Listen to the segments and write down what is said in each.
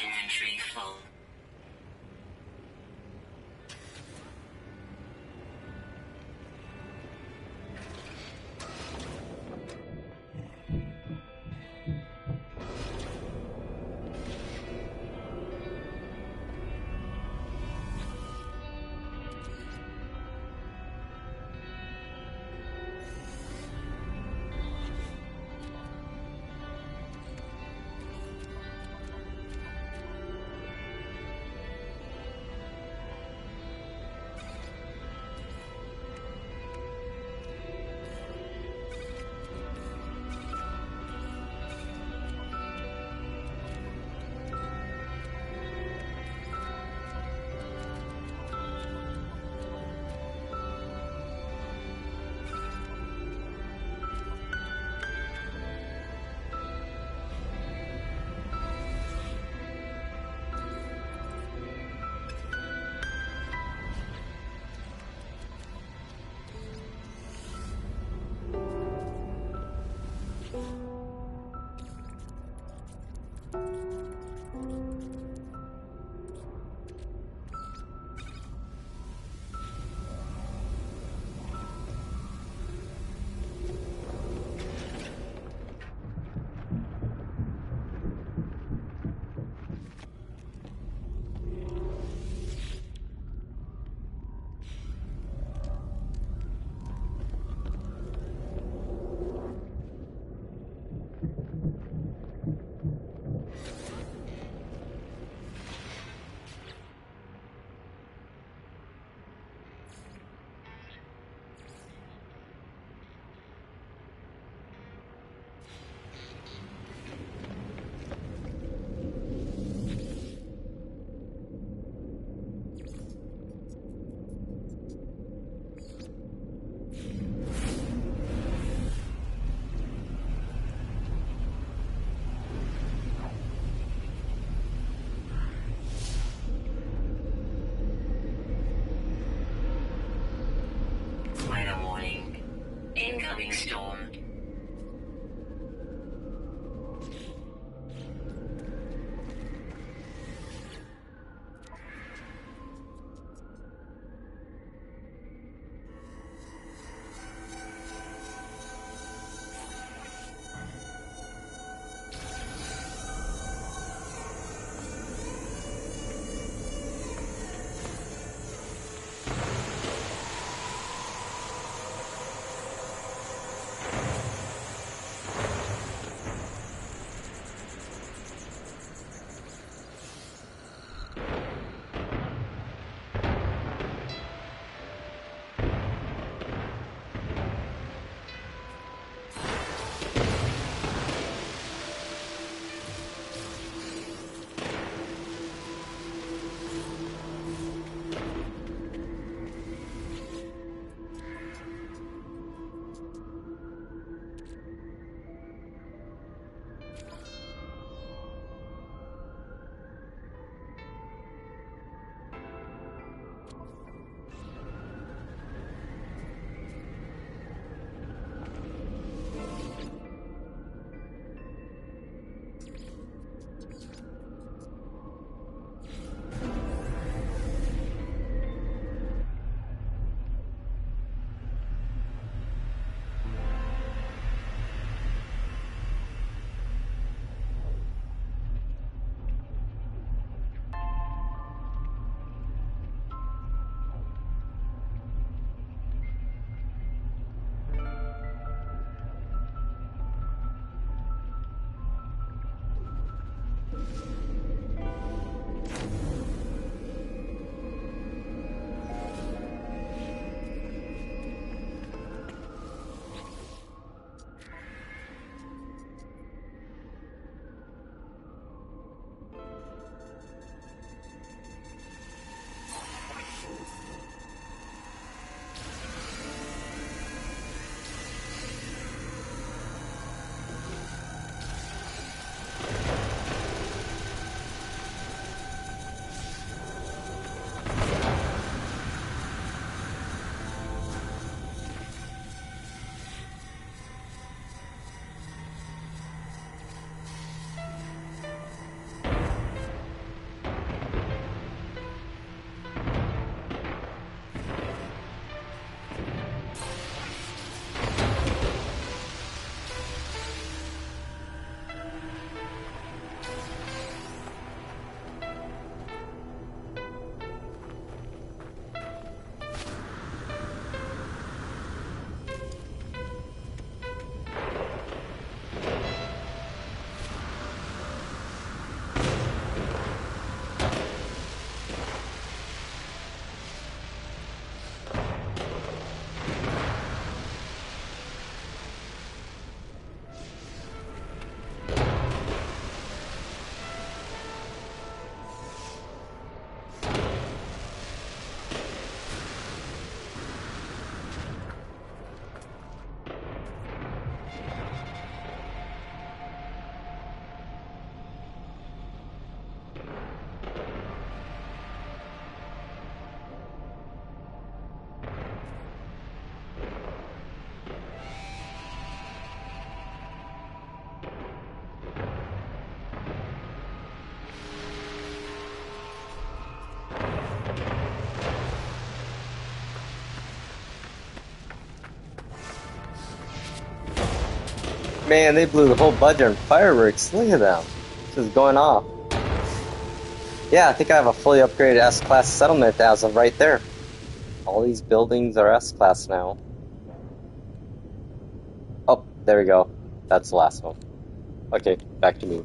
Inventory full. Incoming storm. Man, they blew the whole budget on fireworks. Look at them. This is going off. Yeah, I think I have a fully upgraded S-Class settlement as of right there. All these buildings are S-Class now. Oh, there we go. That's the last one. Okay, back to me.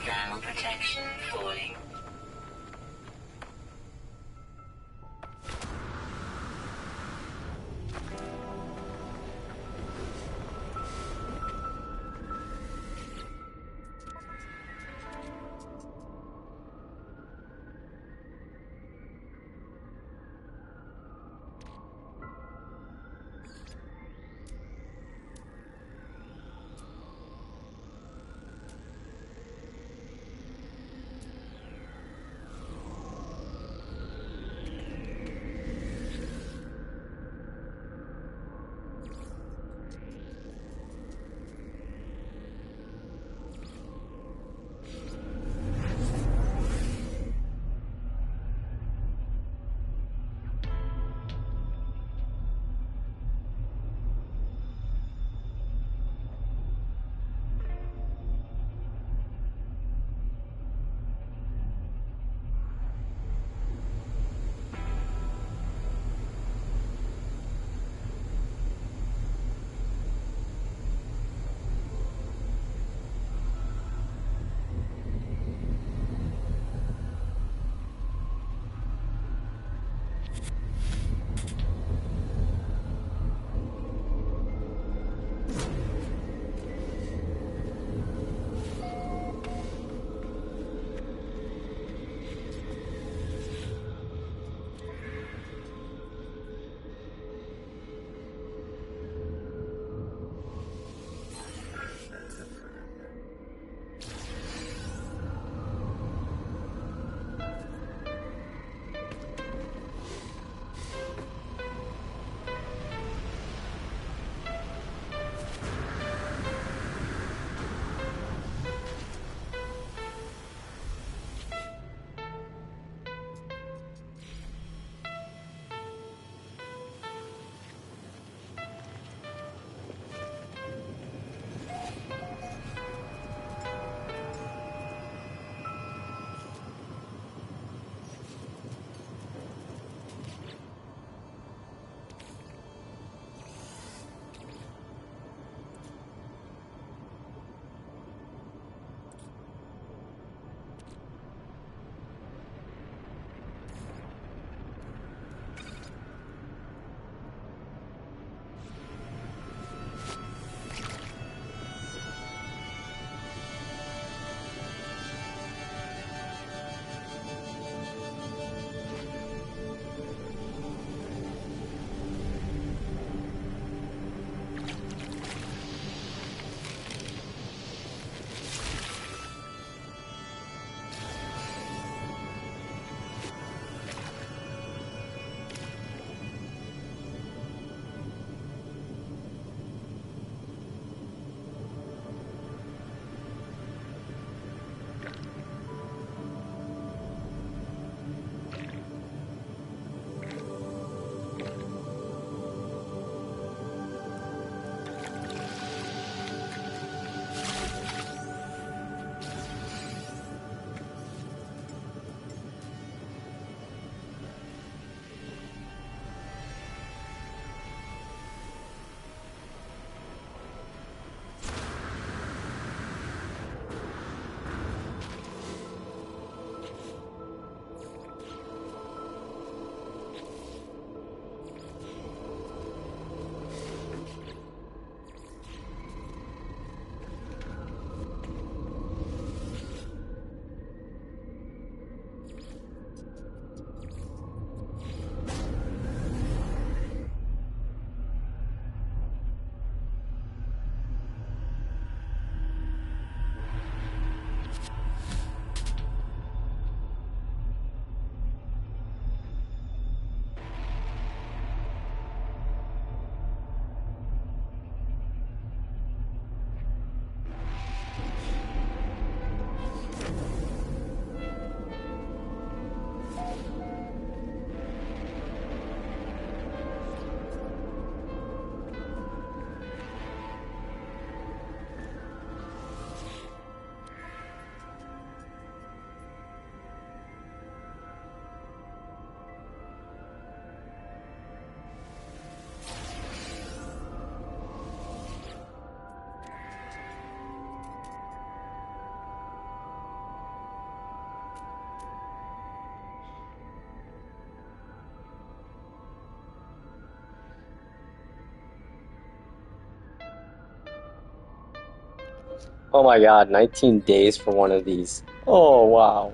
Thermal protection falling. Oh my god, 19 days for one of these. Oh wow.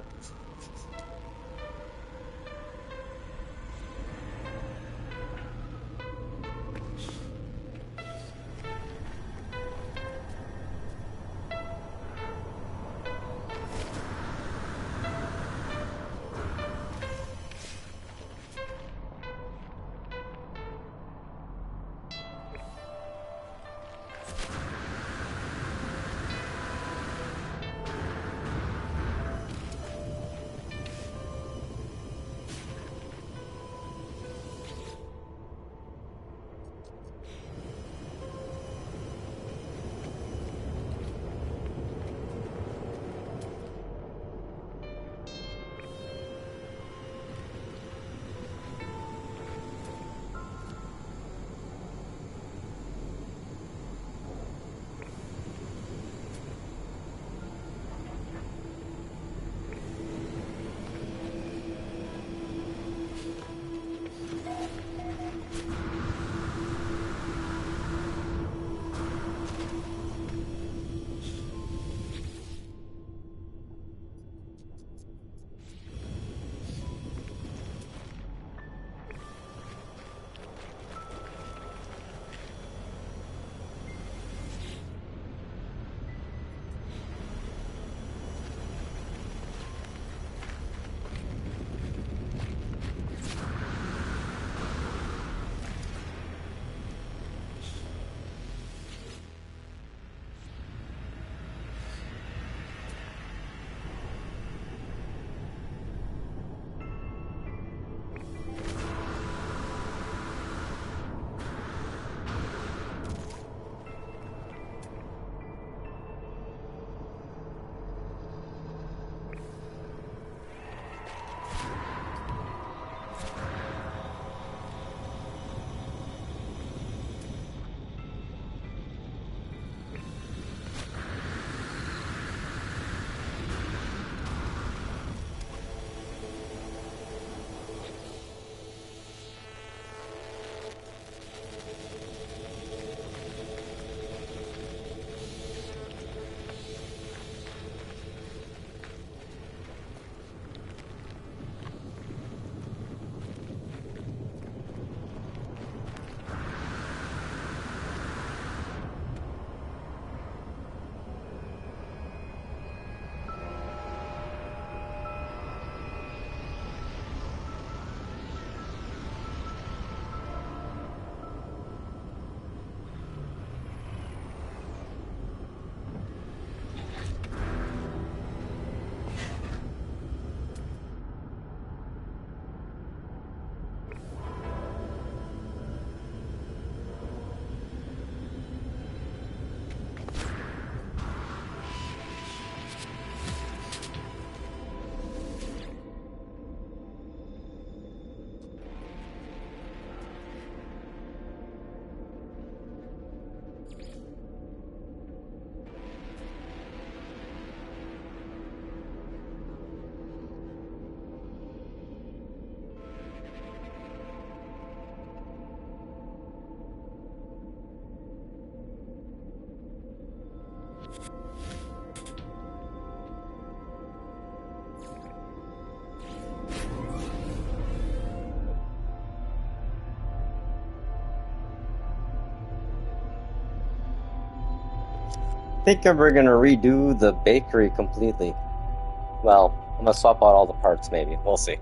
Think we're gonna redo the bakery completely. Well, I'm gonna swap out all the parts maybe. We'll see.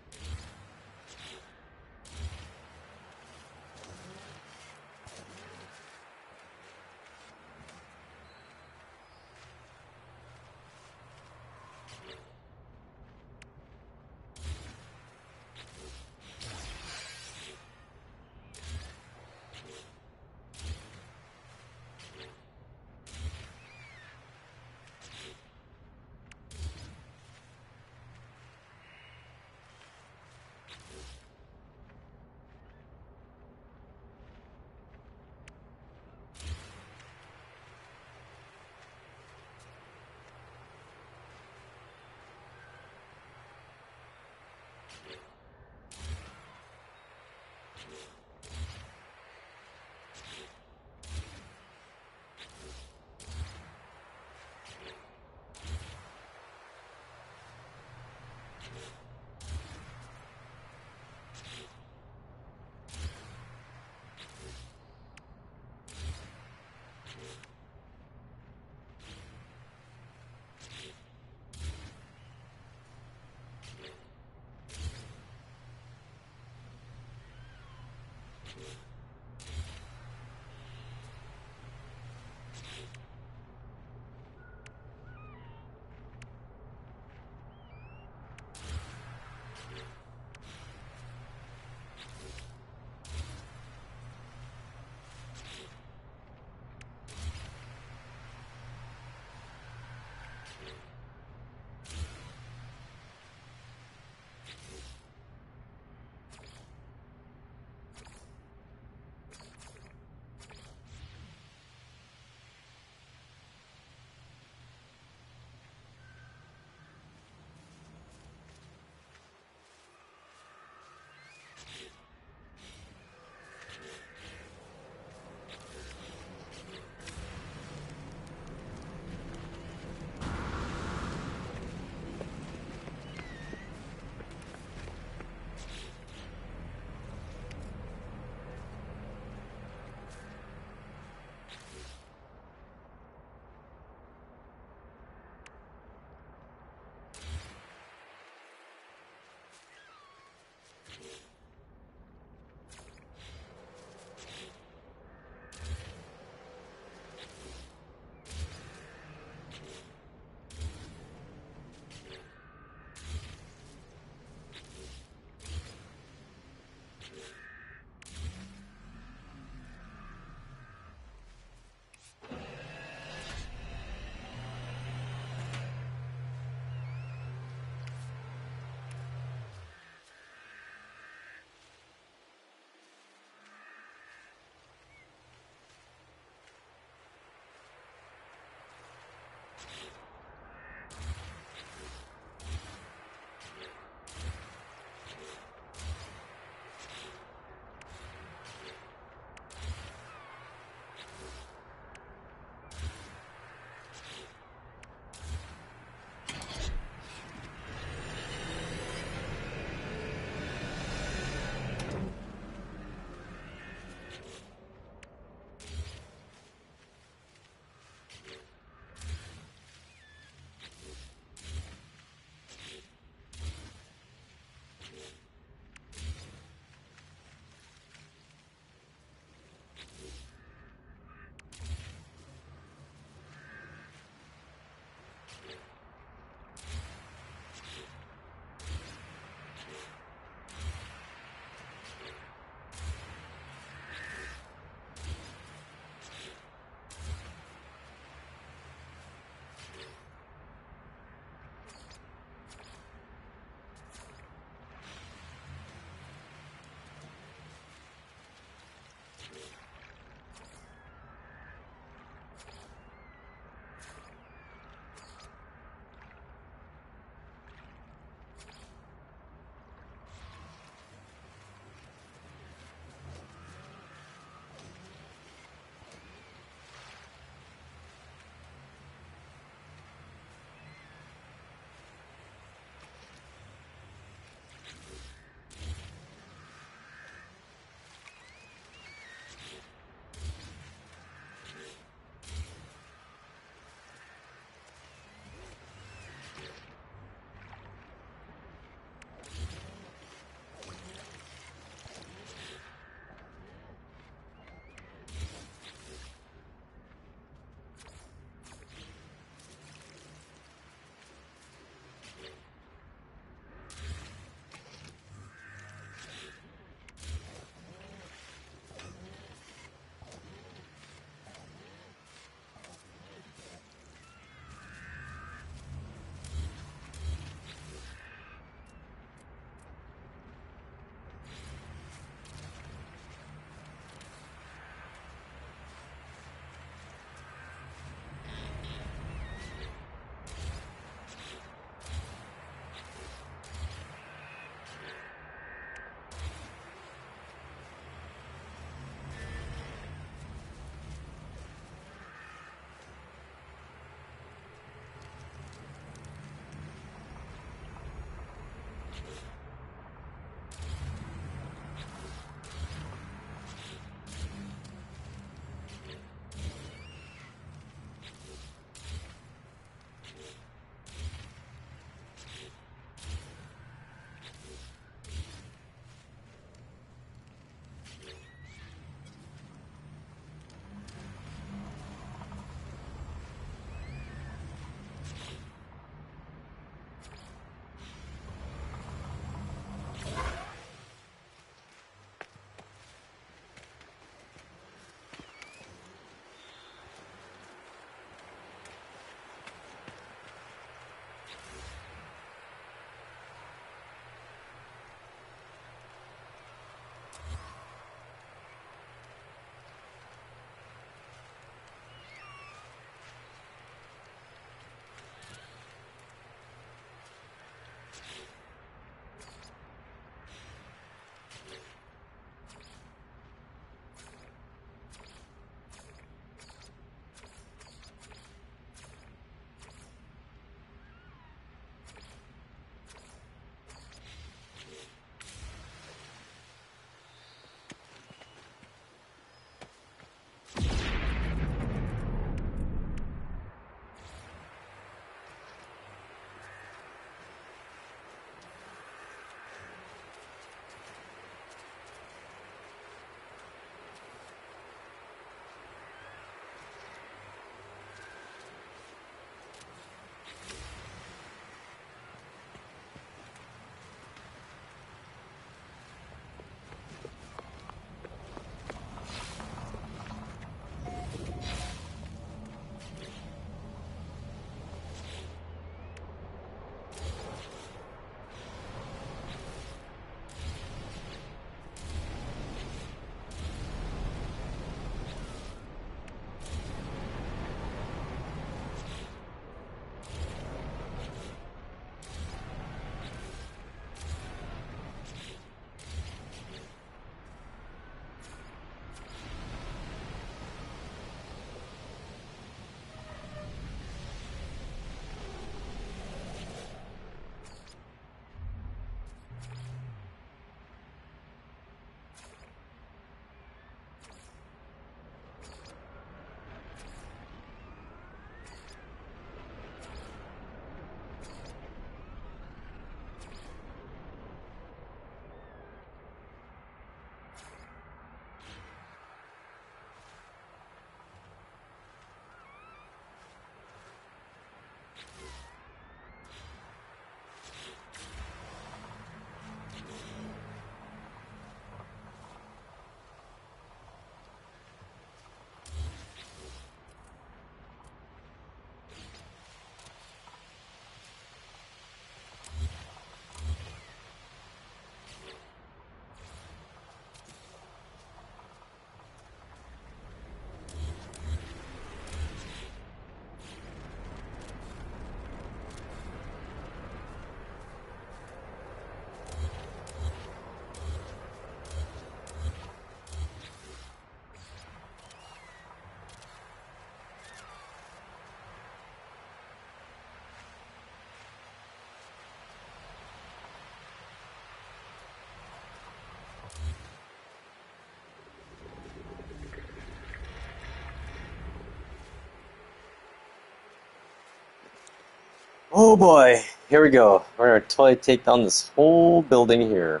Oh boy, here we go. We're gonna totally take down this whole building here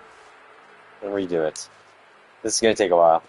and redo it. This is gonna take a while.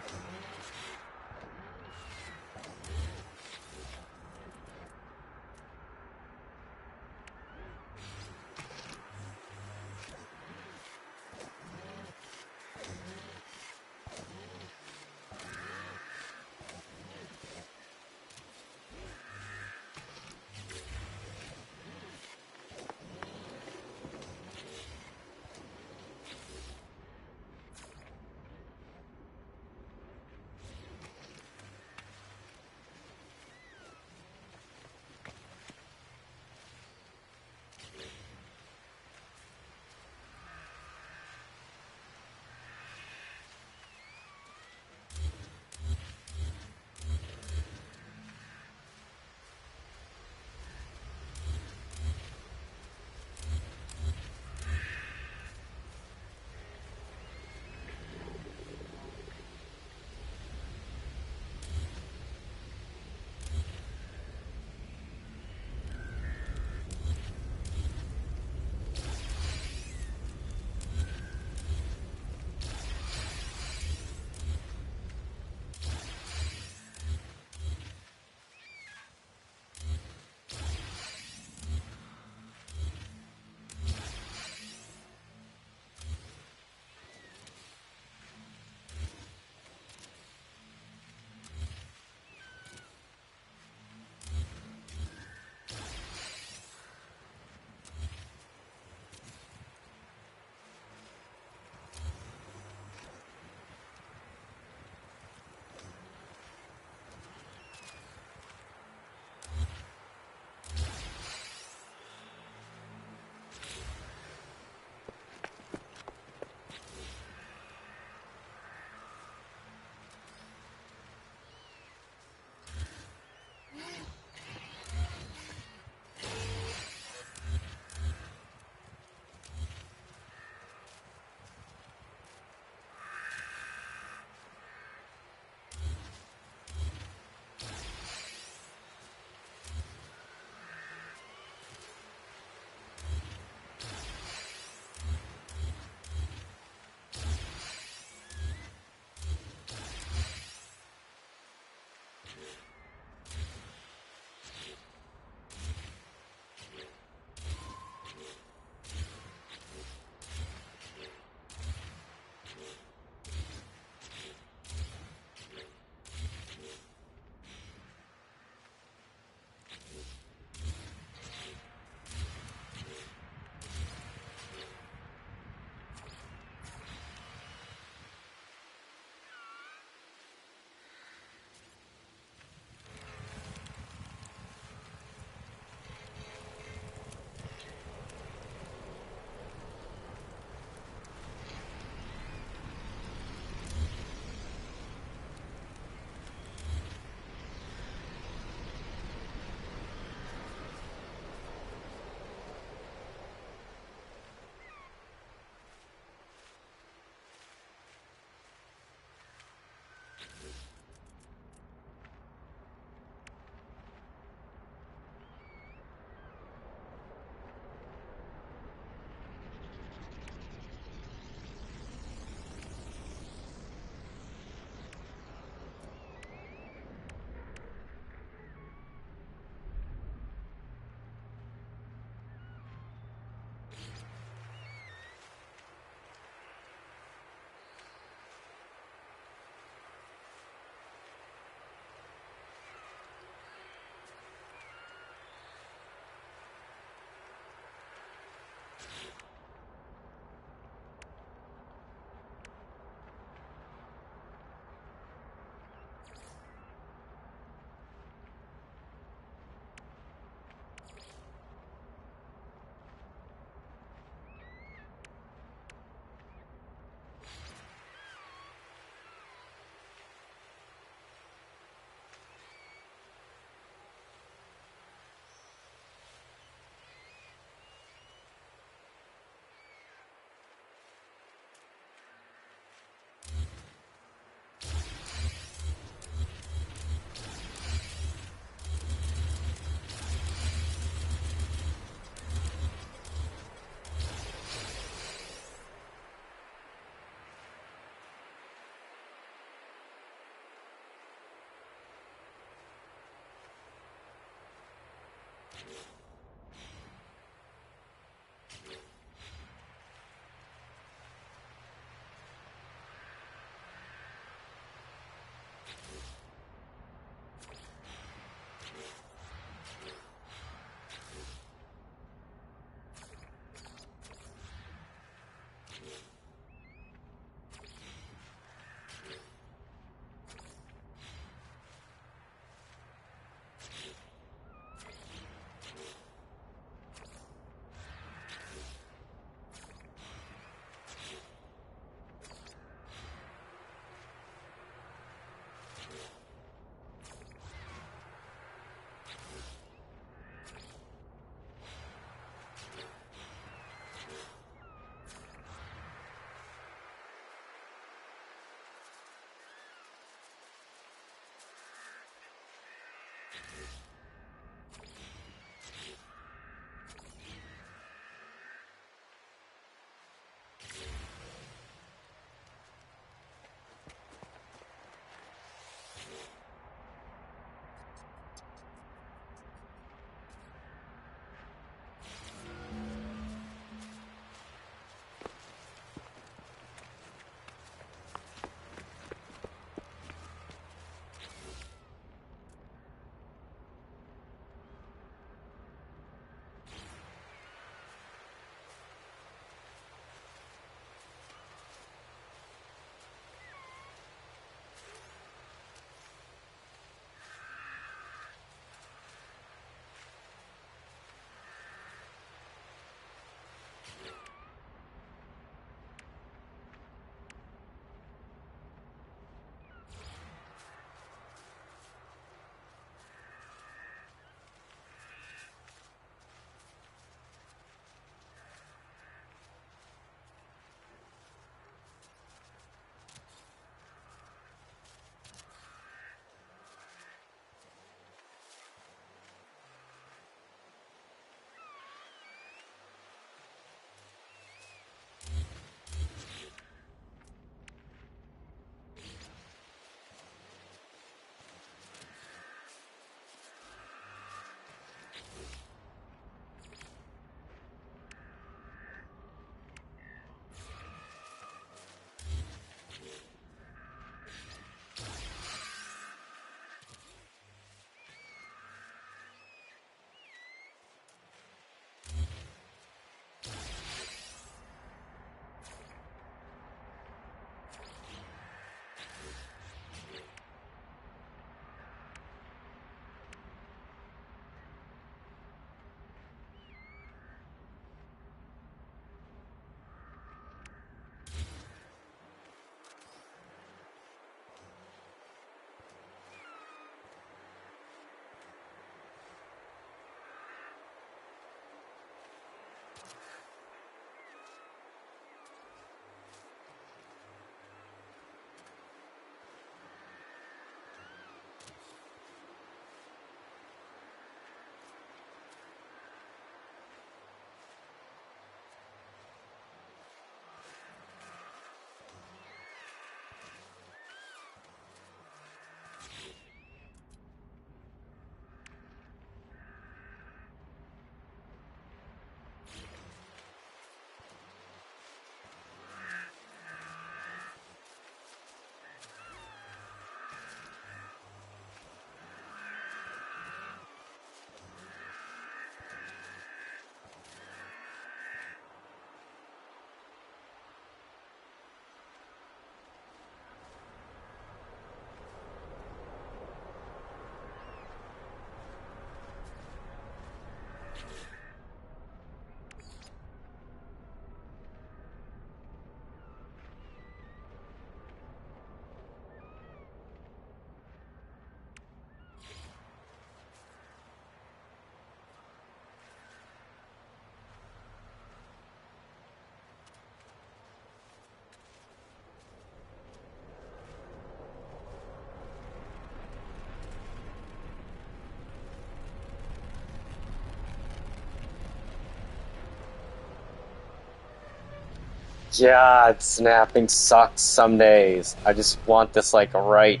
God, snapping sucks some days. I just want this like right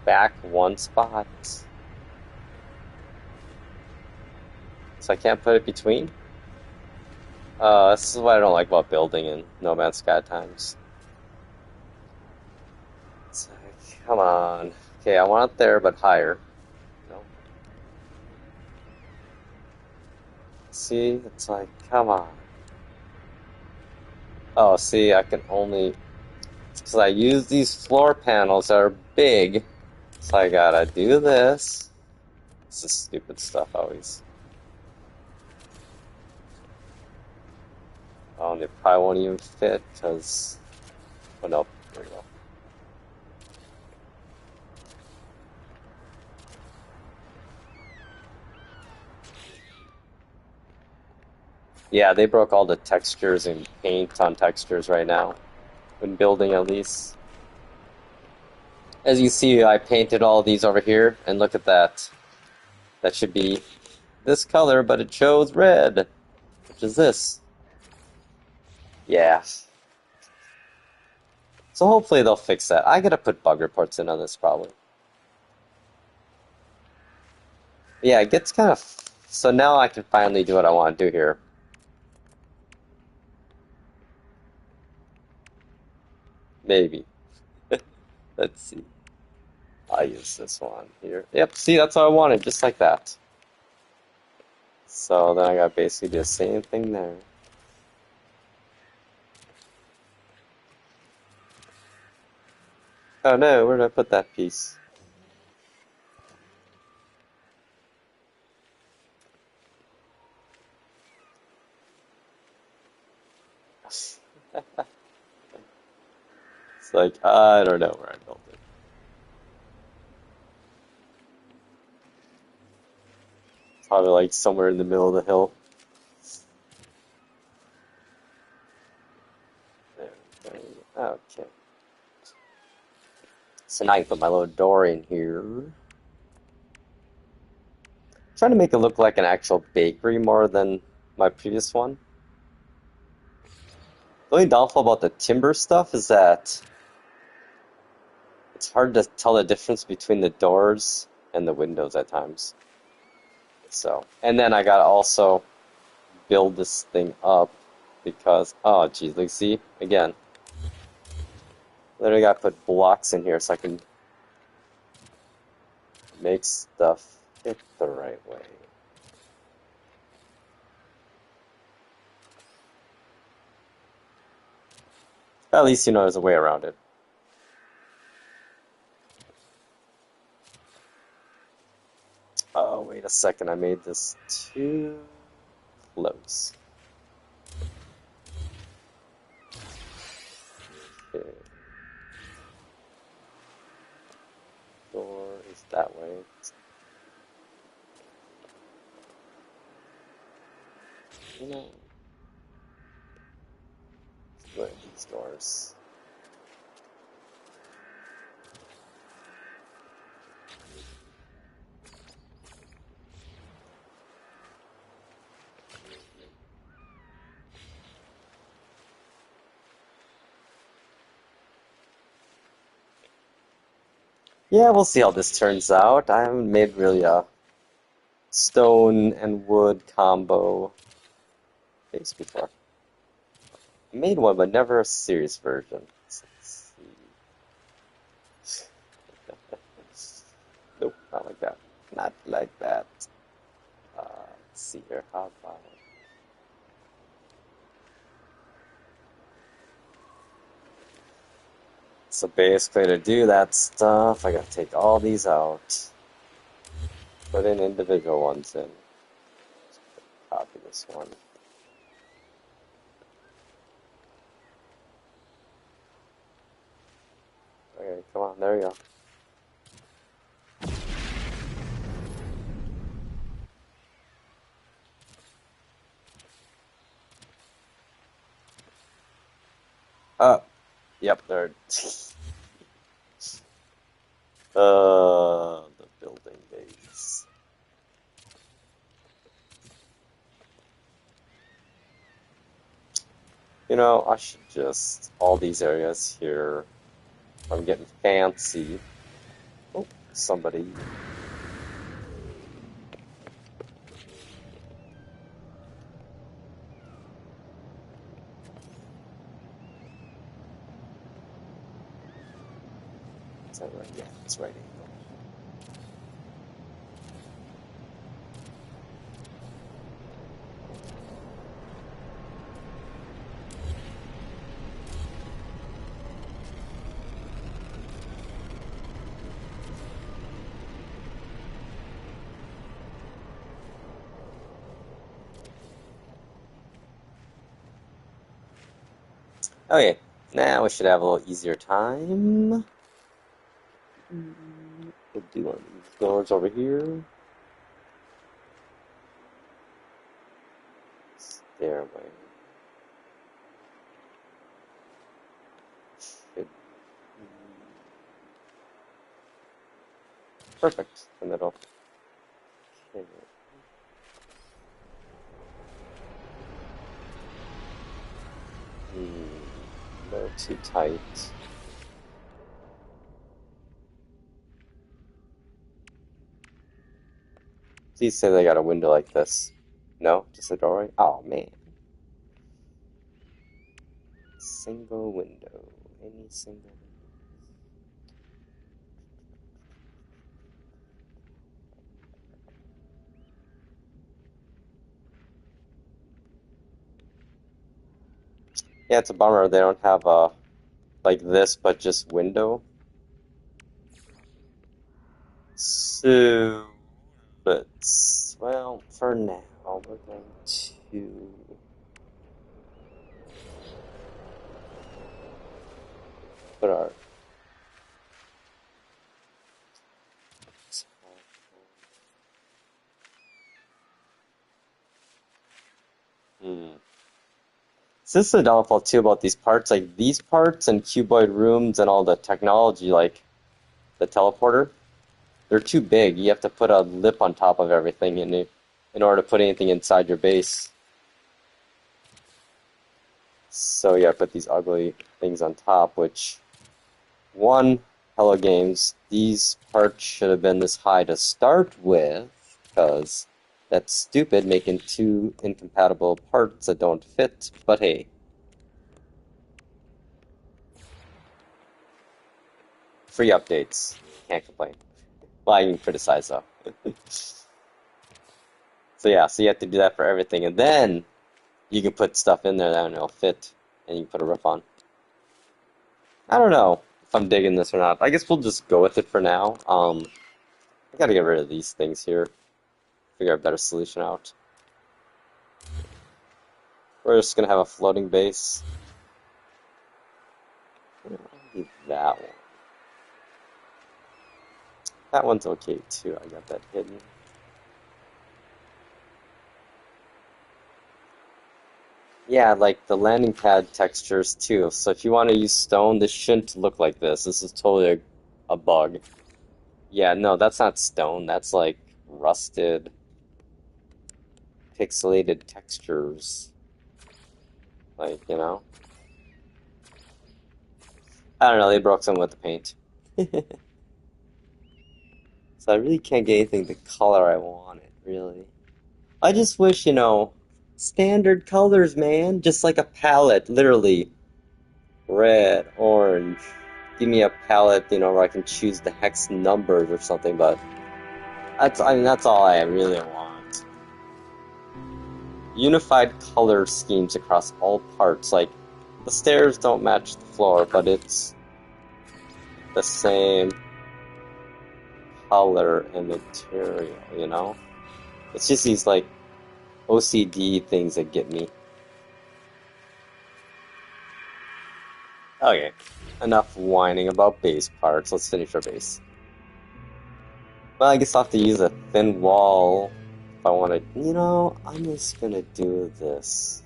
back one spot. So I can't put it between? This is what I don't like about building in No Man's Sky times. It's like, come on. Okay, I want it there, but higher. No. See, it's like, come on. Oh, see, I can only... Because I use these floor panels that are big, so I gotta do this. This is stupid stuff always. Oh, and it probably won't even fit, because... Oh, no. There we go. Yeah, they broke all the textures and paint on textures right now. When building, at least. As you see, I painted all these over here, and look at that. That should be this color, but it shows red, which is this. Yeah. So hopefully they'll fix that. I gotta put bug reports in on this probably. Yeah, it gets kind of... So now I can finally do what I want to do here. Maybe. Let's see. I'll use this one here. Yep, see, that's what I wanted, just like that. So then I gotta basically do the same thing there. Oh no, where did I put that piece? It's like, I don't know where I built it. Probably like somewhere in the middle of the hill. There we go. Okay. So now I can put my little door in here. Trying to make it look like an actual bakery more than my previous one. The only downfall about the timber stuff is that it's hard to tell the difference between the doors and the windows at times. So, and then I gotta also build this thing up because, oh geez, like see, again, literally gotta put blocks in here so I can make stuff fit the right way. At least you know there's a way around it. Oh, wait a second, I made this too close. Okay. Door is that way. You know, split these doors. Yeah, we'll see how this turns out. I haven't made really a stone and wood combo base before. I made one, but never a serious version. So let's see. Nope, not like that. Not like that. Let's see here. How about... So basically, to do that stuff, I gotta take all these out. Put in individual ones in. Copy this one. Okay, come on, there we go. Oh, yep, there. The building base. You know, I should just all these areas here. I'm getting fancy. Oh, somebody. Is that right? Yeah, it's right angle. Okay, now we should have a little easier time. We'll do one of these doors over here. Stairway. Should Perfect. The middle. Okay. A little too tight. Please say they got a window like this. No? Just a doorway? Oh, man. Single window. Any single window. Yeah, it's a bummer they don't have a like this, but just window. So let's, well, for now, we're going to put our hmm. So this is the downfall too about these parts. Like these parts and cuboid rooms and all the technology, like the teleporter, they're too big. You have to put a lip on top of everything in order to put anything inside your base. So yeah, put these ugly things on top, which one, hello games, these parts should have been this high to start with, because that's stupid making two incompatible parts that don't fit, but hey. Free updates. Can't complain. Well, I can criticize though. So yeah, so you have to do that for everything, and then you can put stuff in there that will fit, and you can put a roof on. I don't know if I'm digging this or not. I guess we'll just go with it for now. I gotta get rid of these things here. Figure a better solution out. We're just gonna have a floating base. I'll leave that one. That one's okay too. I got that hidden. Yeah, like the landing pad textures too. So if you want to use stone, this shouldn't look like this. This is totally a bug. Yeah, no, that's not stone. That's like rusted, pixelated textures. Like, you know? I don't know, they broke some with the paint. So I really can't get anything the color I wanted, really. I just wish, standard colors, man. Just like a palette, literally. Red, orange. Give me a palette, where I can choose the hex numbers or something, but that's all I really want. Unified color schemes across all parts. Like, the stairs don't match the floor, but it's the same color and material. It's just these, like, OCD things that get me. Okay, enough whining about base parts. Let's finish our base. Well, I guess I'll have to use a thin wall if I want to. I'm just gonna do this.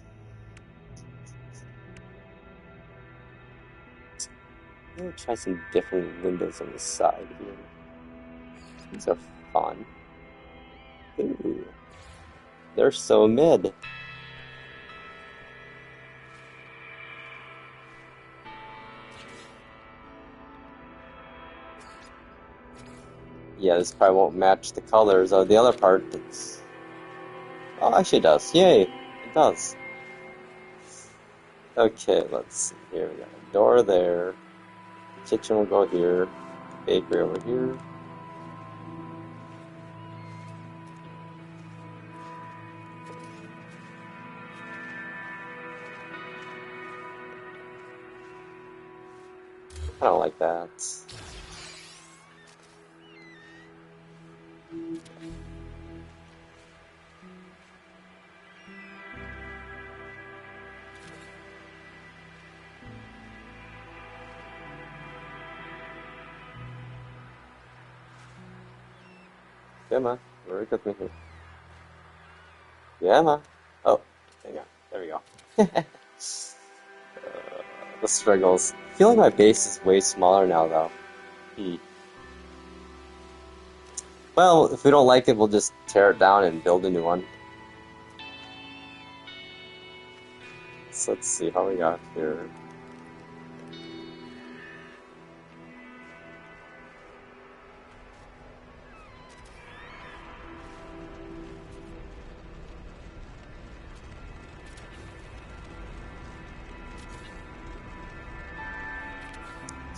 I'm gonna try some different windows on the side here. These are fun. Ooh, they're so mid. Yeah, this probably won't match the colors of the other part. Oh, actually it does. Yay! It does. Okay, let's see here. We got a door there. Kitchen will go here. Bakery over here. I don't like that. Yeah, man. Work with me here. Yeah, man. Oh, hang on. There we go. The struggles. I feel like my base is way smaller now, though. Hmm. Well, if we don't like it, we'll just tear it down and build a new one. So let's see how we got here.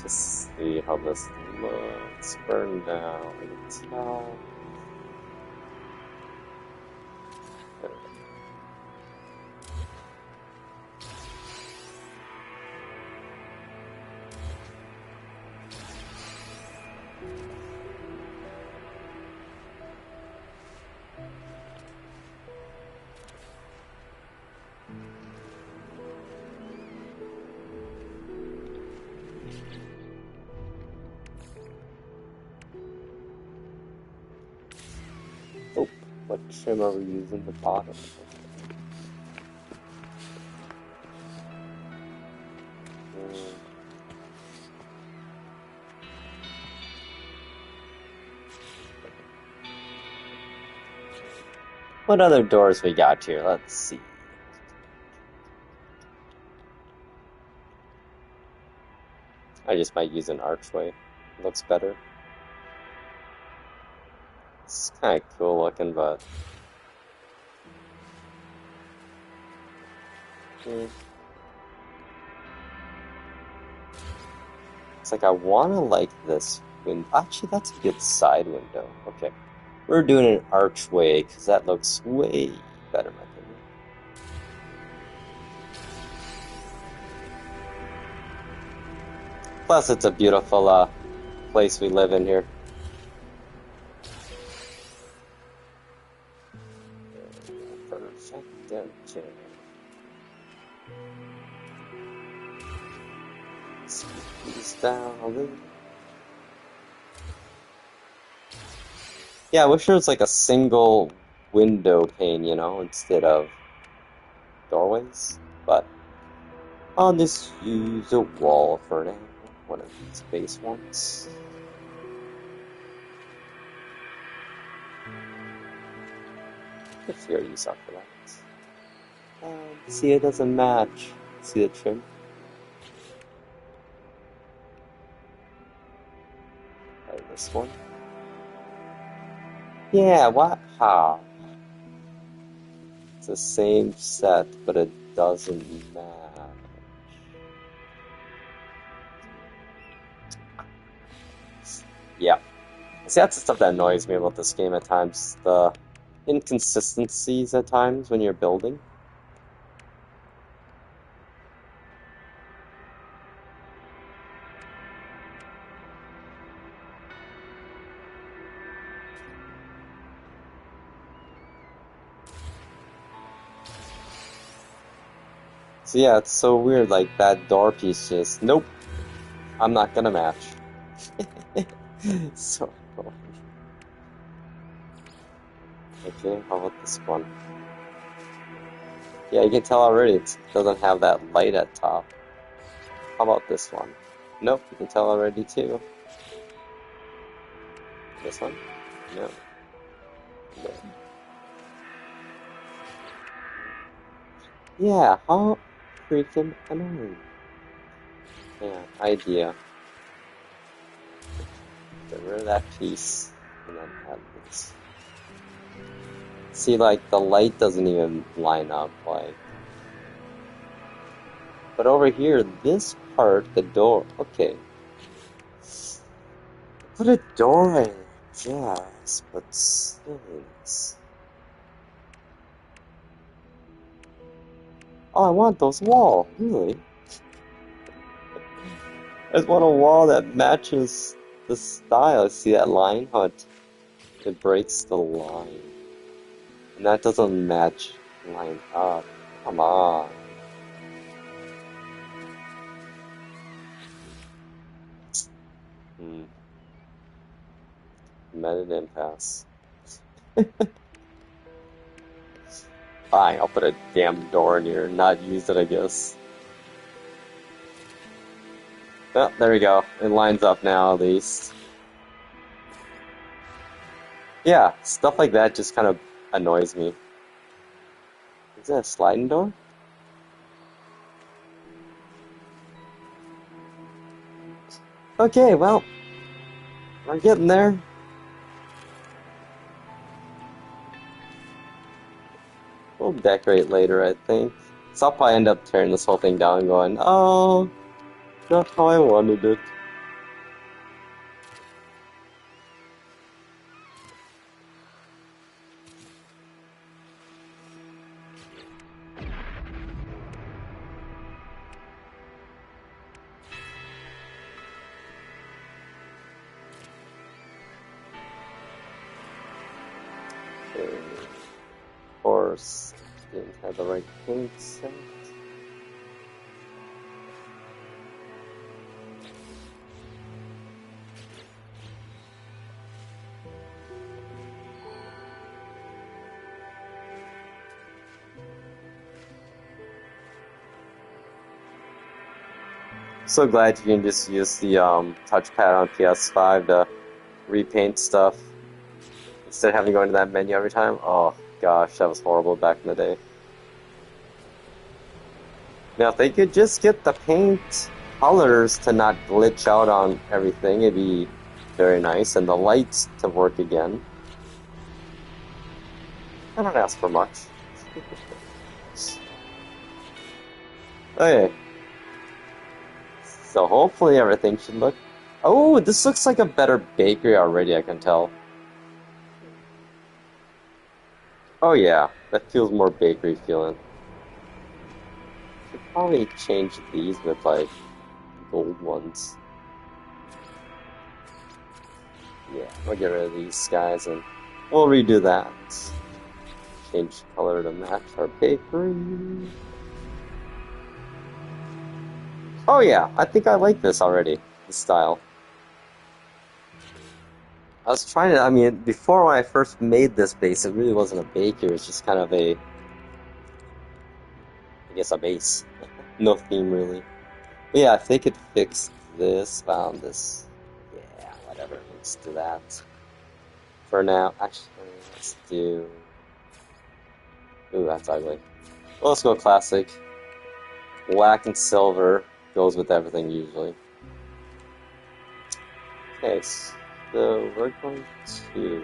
Just see how this looks. Burn down. Tell. Oh, what trim are we using? The bottom. What other doors we got here? Let's see. I just might use an archway. Looks better. It's kind of cool looking, but it's like I want to like this window. Actually, that's a good side window. Okay, we're doing an archway because that looks way better, in my opinion. Plus, it's a beautiful place we live in here. Perfect. Okay. Squeeze down a little. Yeah, I wish there was like a single window pane, you know, instead of doorways. But I'll just use a wall for now. One of these base ones. Let's fair use up for that. See, it doesn't match. See the trim? Like this one. Yeah, what? How? It's the same set, but it doesn't match. Yeah. See, that's the stuff that annoys me about this game at times. The inconsistencies at times when you're building. So yeah, it's so weird, like that door piece just, nope, I'm not gonna match. So annoying. Okay, how about this one? Yeah, you can tell already it doesn't have that light at top. How about this one? Nope, you can tell already too. This one? No. No. Yeah, how freaking annoying. Yeah, idea. Get rid of that piece, and then add this. See, like, the light doesn't even line up, like. But over here, this part, the door, okay. Put a door in, yes, but silliness. Oh, I want those walls, really. I just want a wall that matches the style. See that line? How it breaks the line. And that doesn't match line up. Come on. Met an impasse. Fine, I'll put a damn door in here and not use it, I guess. Well, there we go. It lines up now, at least. Yeah, stuff like that just kind of annoys me. Is that a sliding door? Okay, well, we're getting there. We'll decorate later, I think. So I'll probably end up tearing this whole thing down and going, oh, not how I wanted it. Okay. Of course, didn't have the right paint set. So glad you can just use the touchpad on PS5 to repaint stuff instead of having to go into that menu every time. Oh gosh, that was horrible back in the day. Now, if they could just get the paint colors to not glitch out on everything, it'd be very nice, and the lights to work again. I don't ask for much. Okay, so hopefully everything should look... Oh, this looks like a better bakery already, I can tell. Oh yeah, that feels more bakery feeling. Should probably change these with, like, gold ones. Yeah, we'll get rid of these guys and we'll redo that. Change color to match our bakery. Oh yeah, I think I like this already, the style. I was trying to, I mean, before when I first made this base, it really wasn't a bakery, it was just kind of a, I guess a base. No theme really. But yeah, if they could fix this, found this, yeah, whatever, let's do that. For now, actually, let's do, ooh, that's ugly. Well, let's go classic. Black and silver goes with everything usually. Okay, so we're going to...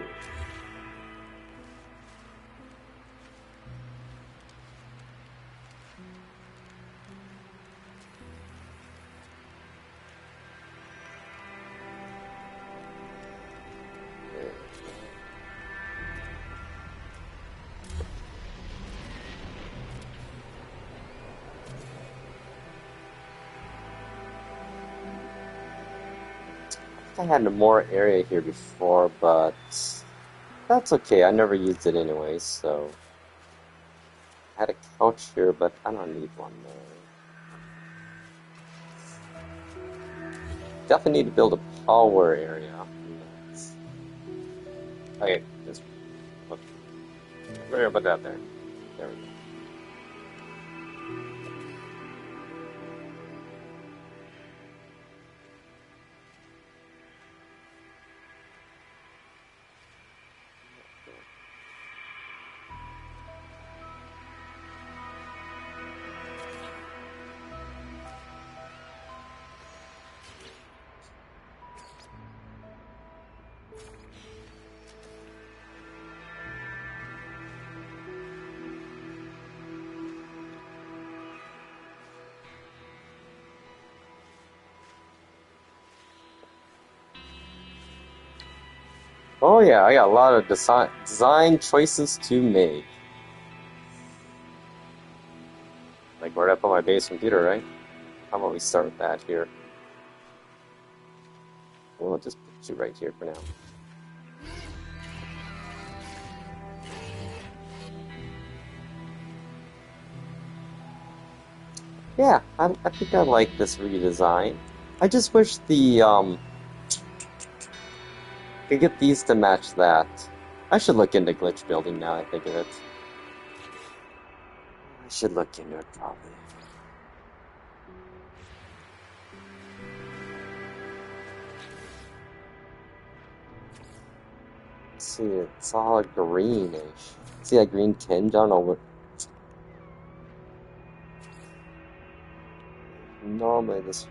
I had more area here before, but that's okay. I never used it anyways, so I had a couch here, but I don't need one there. Definitely need to build a power area. Okay, just put that there. There we go. Oh yeah, I got a lot of design choices to make. Like where I put my base computer, right? How about we start with that here? We'll just put you right here for now. Yeah, I think I like this redesign. I just wish the could get these to match that. I should look into glitch building now I think of it. I should look into it probably. see, it's all greenish. See that green tinge? I don't know what. Normally this.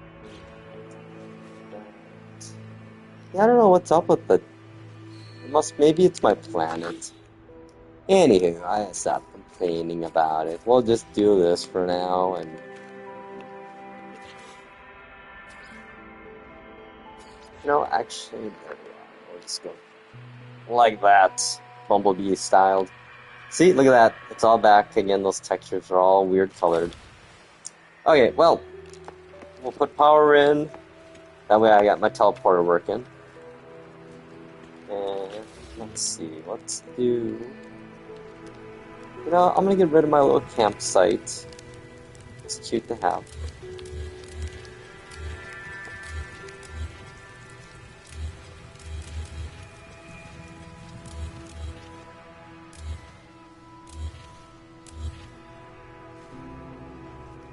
Yeah, I don't know what's up with the. Maybe it's my planet. Anywho, I stopped complaining about it. We'll just do this for now, and actually, there we are. We'll just go like that, Bumblebee styled. See, look at that. It's all back again. Those textures are all weird colored. Okay, well, we'll put power in. That way I got my teleporter working. And let's see, let's do... I'm gonna get rid of my little campsite. It's cute to have.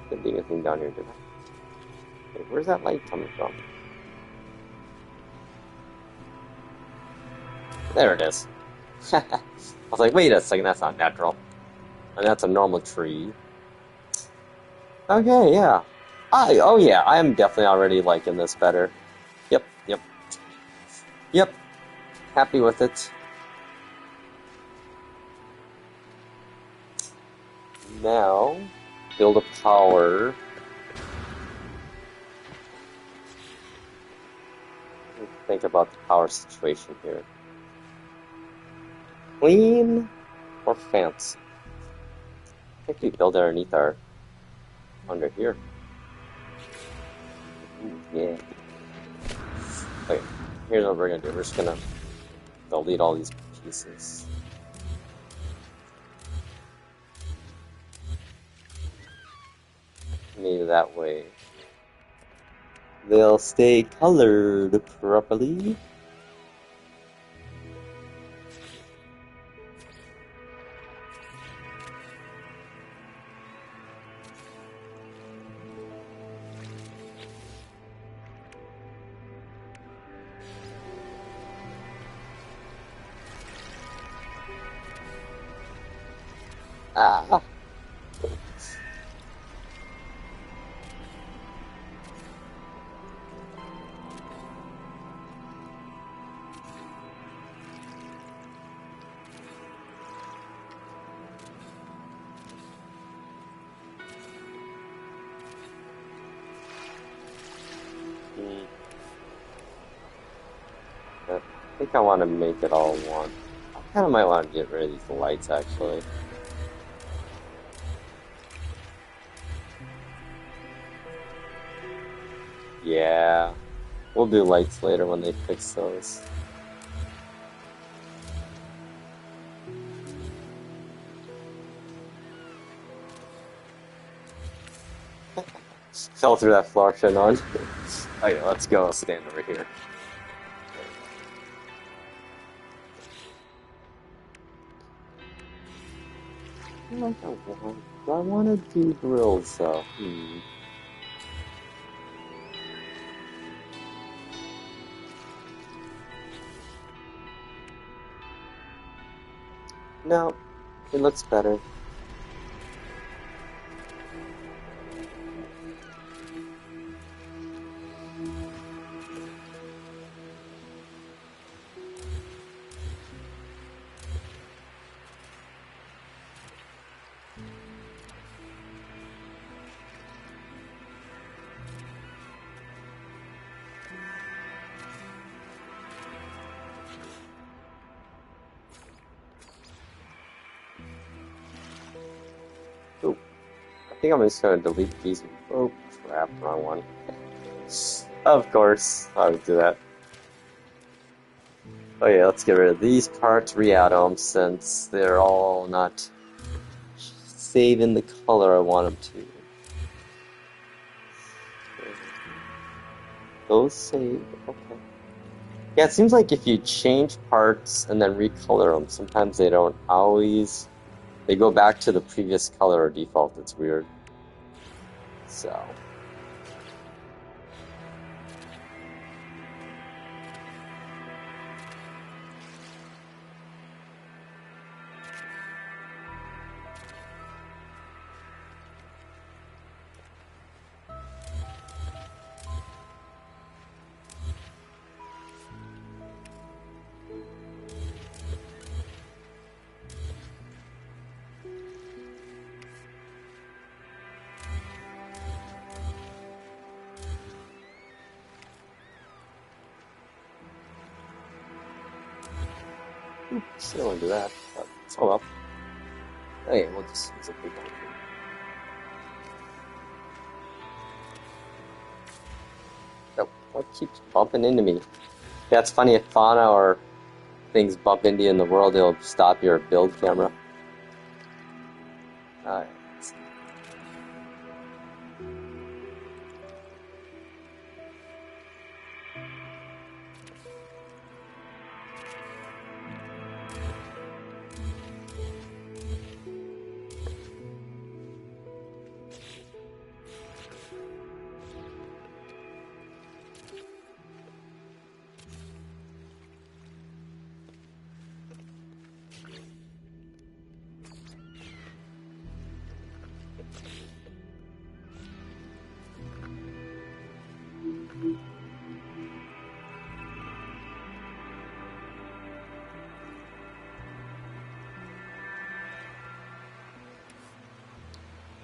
Didn't do anything down here, did I? Wait, where's that light coming from? There it is. I was like, wait a second, that's not natural. And that's a normal tree. Okay, yeah. Oh yeah, I am definitely already liking this better. Yep. Yep. Happy with it. Now, build a power. Think about the power situation here. Clean or fancy? I think we build underneath under here. Ooh, yeah. Okay, here's what we're gonna do. We're just gonna delete all these pieces. Maybe that way they'll stay colored properly. Ah. I think I want to make it all one. I kind of might want to get rid of these lights, actually. Yeah, we'll do lights later when they fix those. Fell through that floor, shit on. Okay, let's go stand over here. Do I want to do grills though? No, it looks better. Oh, I think I'm just gonna delete these. Oh crap, wrong one. Of course, I would do that. Oh yeah, let's get rid of these parts, re-add them, since they're all not saving the color I want them to. Those save, okay. Yeah, it seems like if you change parts and then recolor them, sometimes they don't always... They go back to the previous color or default, it's weird. So... Oops, I don't want to do that. But, oh well. Okay, we'll just use a big one. Oh, what keeps bumping into me? Yeah, it's funny if fauna or things bump into you in the world, it'll stop your build camera. Alright.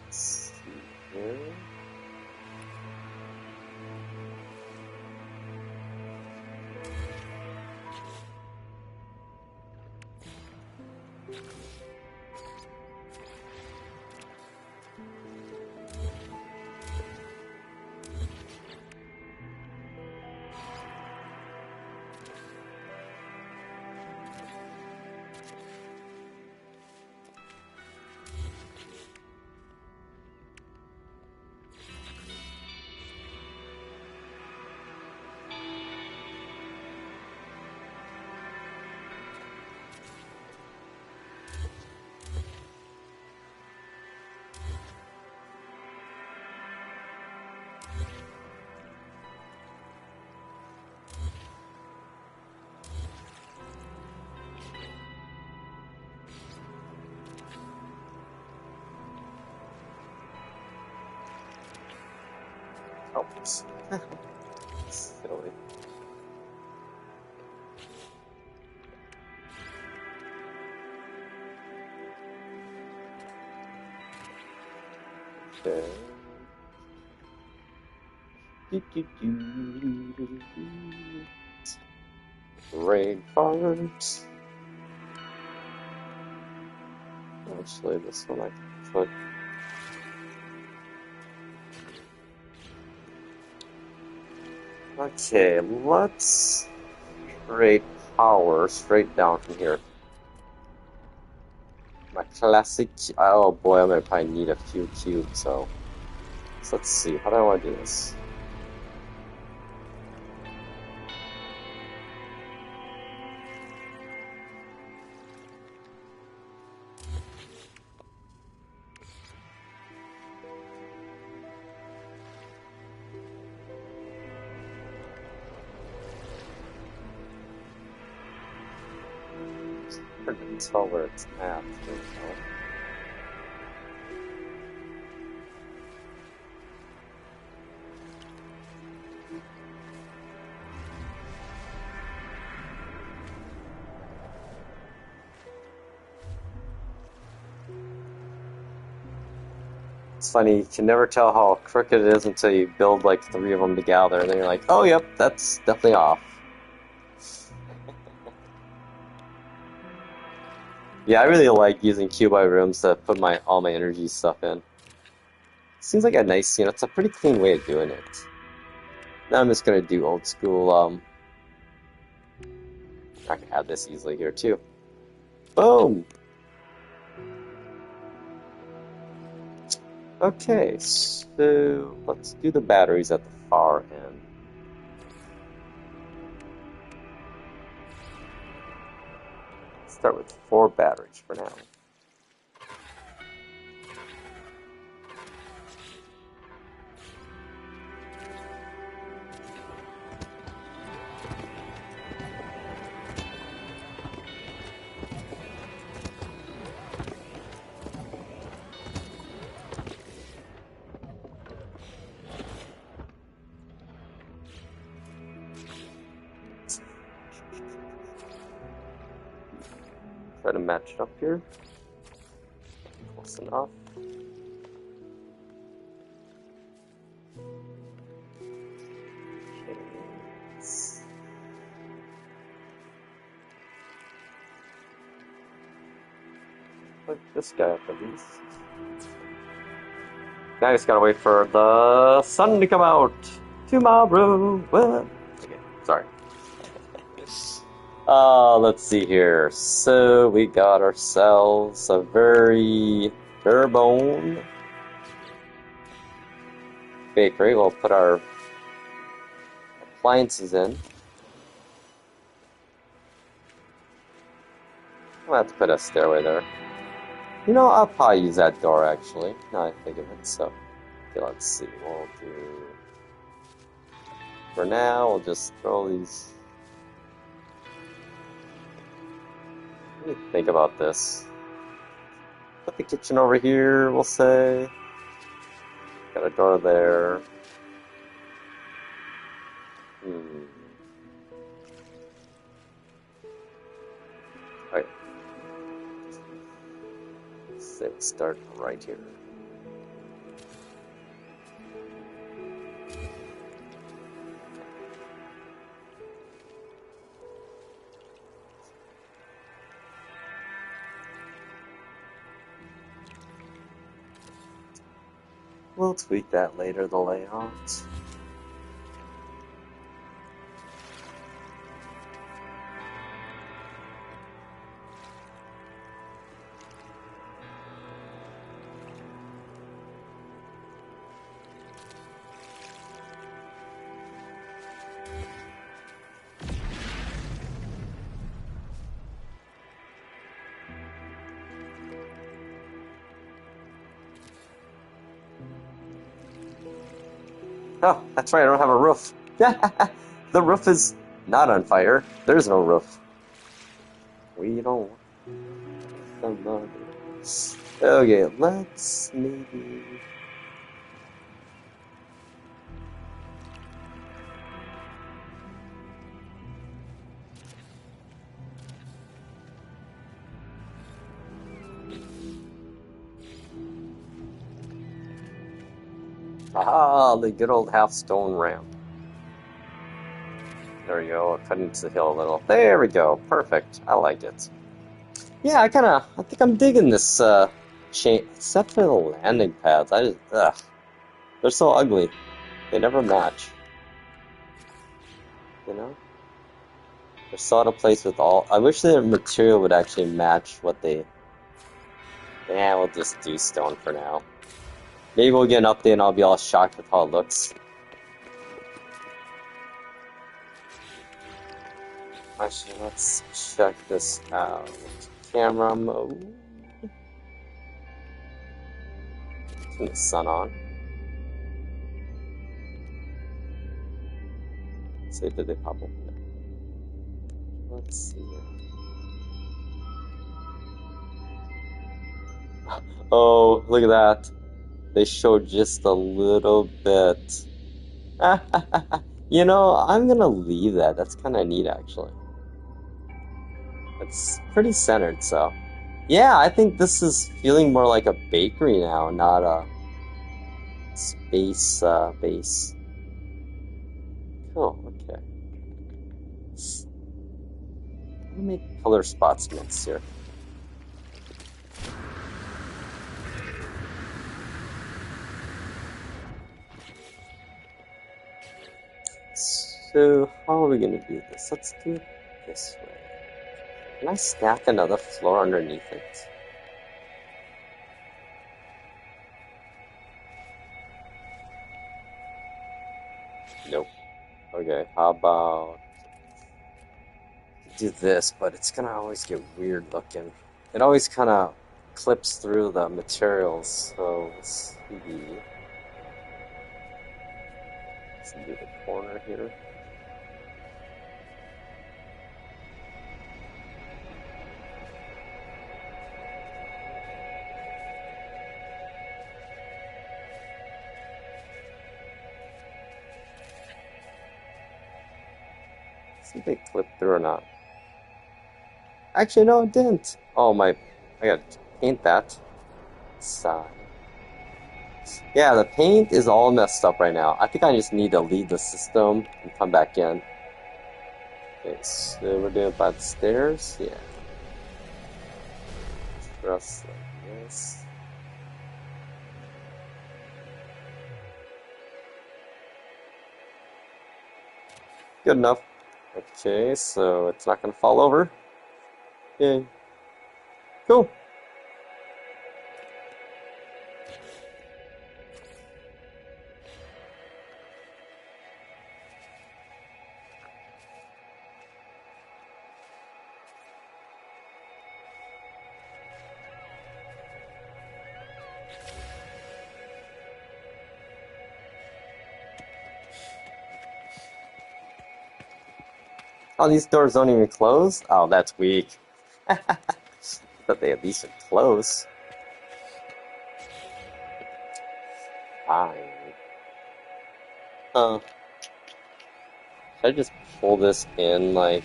Let's see here. Oops. Silly. Okay. Rain farms. Actually, this one I can put. Okay, let's create power straight down from here. My classic. Oh boy, I'm gonna probably need a few cubes. So let's see. How do I want to do this? I can tell where it's at. There we go. It's funny, you can never tell how crooked it is until you build like 3 of them together, and then you're like, oh, yep, that's definitely off. Yeah, I really like using cuboid rooms to put all my energy stuff in. Seems like a nice, it's a pretty clean way of doing it. Now I'm just gonna do old school, I can add this easily here too. Boom! Okay, so let's do the batteries at the far end. Start with 4 batteries for now. Try to match it up here. Close enough. Put this guy up at least. Now I just gotta wait for the sun to come out tomorrow. What? Okay, sorry. Let's see here. So we got ourselves a very bare-bone bakery. We'll put our appliances in. I'm gonna have to put a stairway there. You know, I'll probably use that door actually. Now I think of it. So, okay, let's see. We'll do. For now, we'll just throw these. Let me think about this. Put the kitchen over here, we'll say. Got a door there. Alright. Say we start right here. We'll tweak that later, the layout. Oh, that's right, I don't have a roof. The roof is not on fire. There's no roof. We don't want the money. Okay, let's maybe... Ah, the good old half-stone ramp. There we go, cut into the hill a little. There we go, perfect. I like it. Yeah, I think I'm digging this, chain, except for the landing pads. They're so ugly. They never match. You know? They're so out of place with all... I wish the material would actually match what they... Yeah, we'll just do stone for now. Maybe we'll get an update and I'll be all shocked with how it looks. Actually, let's check this out. Camera mode. Turn the sun on. Let's see, did they pop up? Let's see. Oh, look at that. They showed just a little bit. You know, I'm gonna leave that. That's kind of neat, actually. It's pretty centered, so. Yeah, I think this is feeling more like a bakery now, not a space base. Cool, okay. Let me make color spots mix here. So, how are we gonna do this? Let's do it this way. Can I stack another floor underneath it? Nope. Okay, how about... do this, but it's gonna always get weird looking. It always kind of clips through the materials, so let's see. Let's do the corner here. See if they clip through or not. Actually, no, it didn't. Oh my, I gotta paint that side. Yeah, the paint is all messed up right now. I think I just need to leave the system and come back in. Okay, so we're doing it by the stairs. Yeah. Just like this. Good enough. Okay, so it's not gonna fall over. Yay. Cool. Oh, these doors don't even close? Oh, that's weak. But they at least should close. Fine. Should I just pull this in like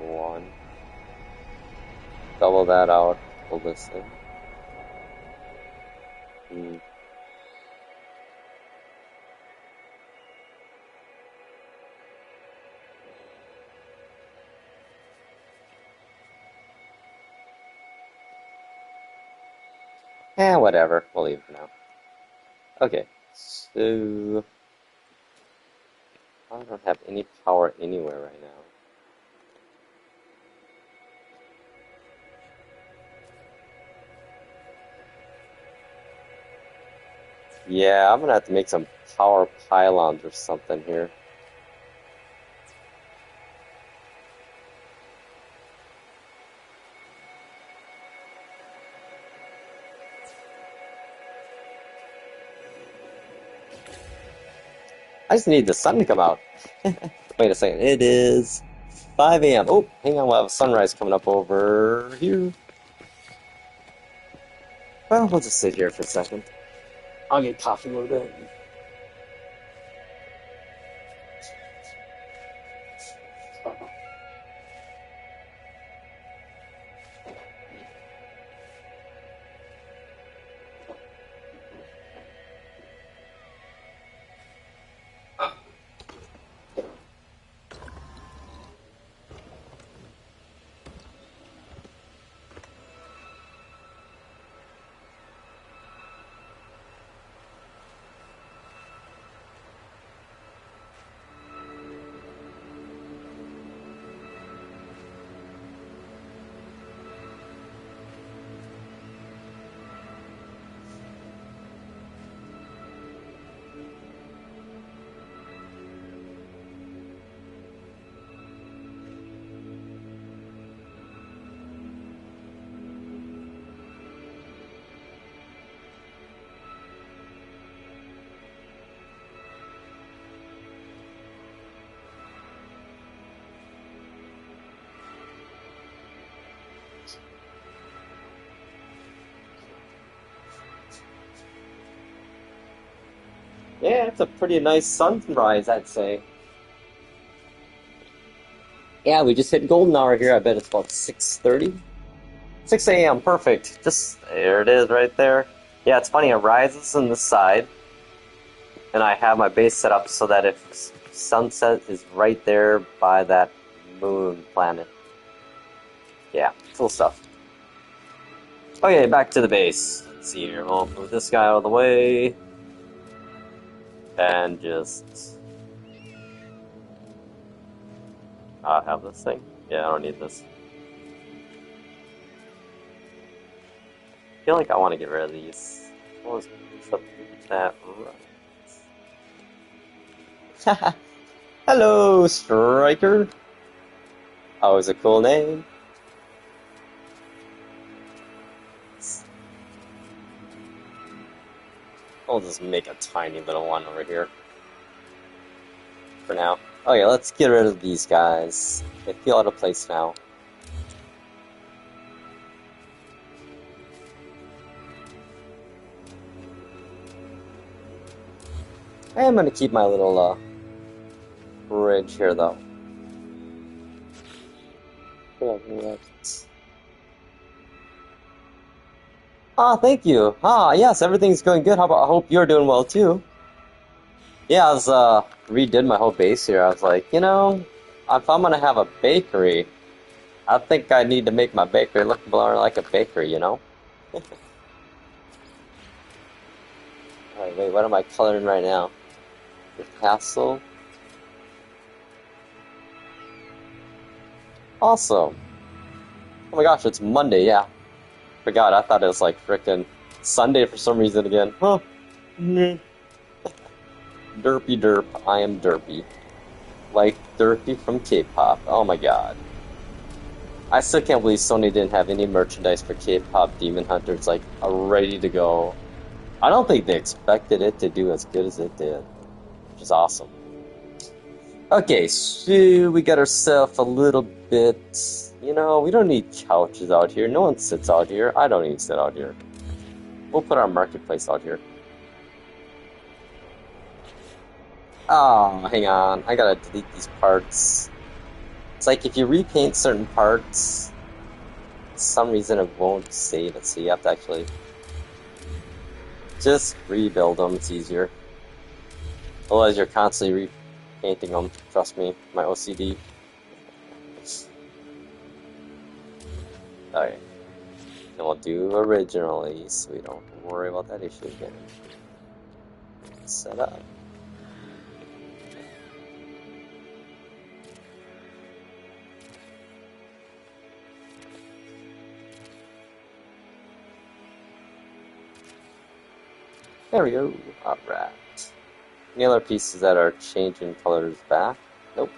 one? Double that out, pull this in. Whatever. We'll leave it for now. Okay, so I don't have any power anywhere right now. Yeah, I'm gonna have to make some power pylons or something here. I just need the sun to come out. Wait a second, it is 5 a.m. Oh, hang on, we'll have sunrise coming up over here. Well, we'll just sit here for a second. I'll get coffee a little bit. Yeah, it's a pretty nice sunrise, I'd say. Yeah, we just hit golden hour here. I bet it's about 6:30. 6 a.m., perfect. Just, there it is right there. Yeah, it's funny, it rises on the side. And I have my base set up so that if sunset is right there by that moon planet. Yeah, cool stuff. Okay, back to the base. Let's see here. We'll move this guy out of the way. And just... I have this thing? Yeah, I don't need this. I feel like I want to get rid of these. Let's put that right. Hello, Striker. Always a cool name. I'll just make a tiny little one over here. For now. Okay, let's get rid of these guys. They feel out of place now. I am going to keep my little bridge here, though. Ah, thank you. Ah, yes, everything's going good. How about, I hope you're doing well, too. Yeah, I was, redid my whole base here. I was like, you know, if I'm going to have a bakery, I think I need to make my bakery look more like a bakery, you know? Alright, wait, what am I coloring right now? The castle. Awesome. Oh my gosh, it's Monday, yeah. Forgot, I thought it was like frickin' Sunday for some reason again. Huh. Derpy derp, I am derpy. Like Derpy from K-pop. Oh my god. I still can't believe Sony didn't have any merchandise for K-pop Demon Hunters like ready to go. I don't think they expected it to do as good as it did, which is awesome. Okay, so we got ourselves a little bit. You know, we don't need couches out here. No one sits out here. I don't even sit out here. We'll put our marketplace out here. Oh, hang on. I gotta delete these parts. It's like if you repaint certain parts, for some reason it won't save it, so you have to actually just rebuild them. It's easier. Otherwise, you're constantly repainting them. Trust me, my OCD. Okay. And we'll do originally, so we don't worry about that issue again. Set up. There we go. Alright. Any other pieces that are changing colors back? Nope.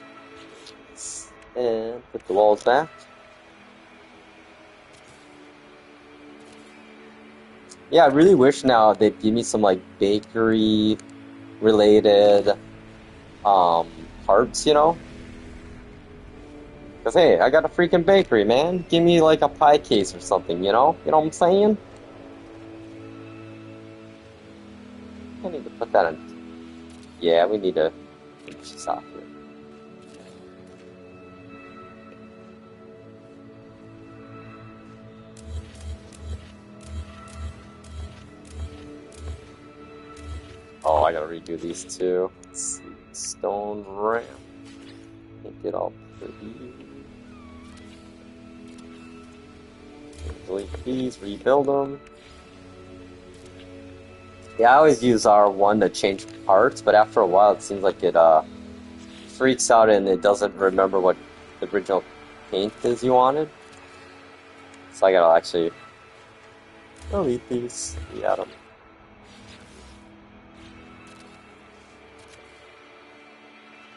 And put the walls back. Yeah, I really wish now they'd give me some like bakery related parts, you know? Because hey, I got a freaking bakery, man. Give me like a pie case or something, you know? You know what I'm saying? I need to put that in. Yeah, we need to finish this off here. Oh, I gotta redo these two. Let's see. Stone ramp. Make it all pretty. Delete these, rebuild them. Yeah, I always use R1 to change parts, but after a while it seems like it freaks out and it doesn't remember what the original paint is you wanted. So I gotta actually delete these. Yeah, them.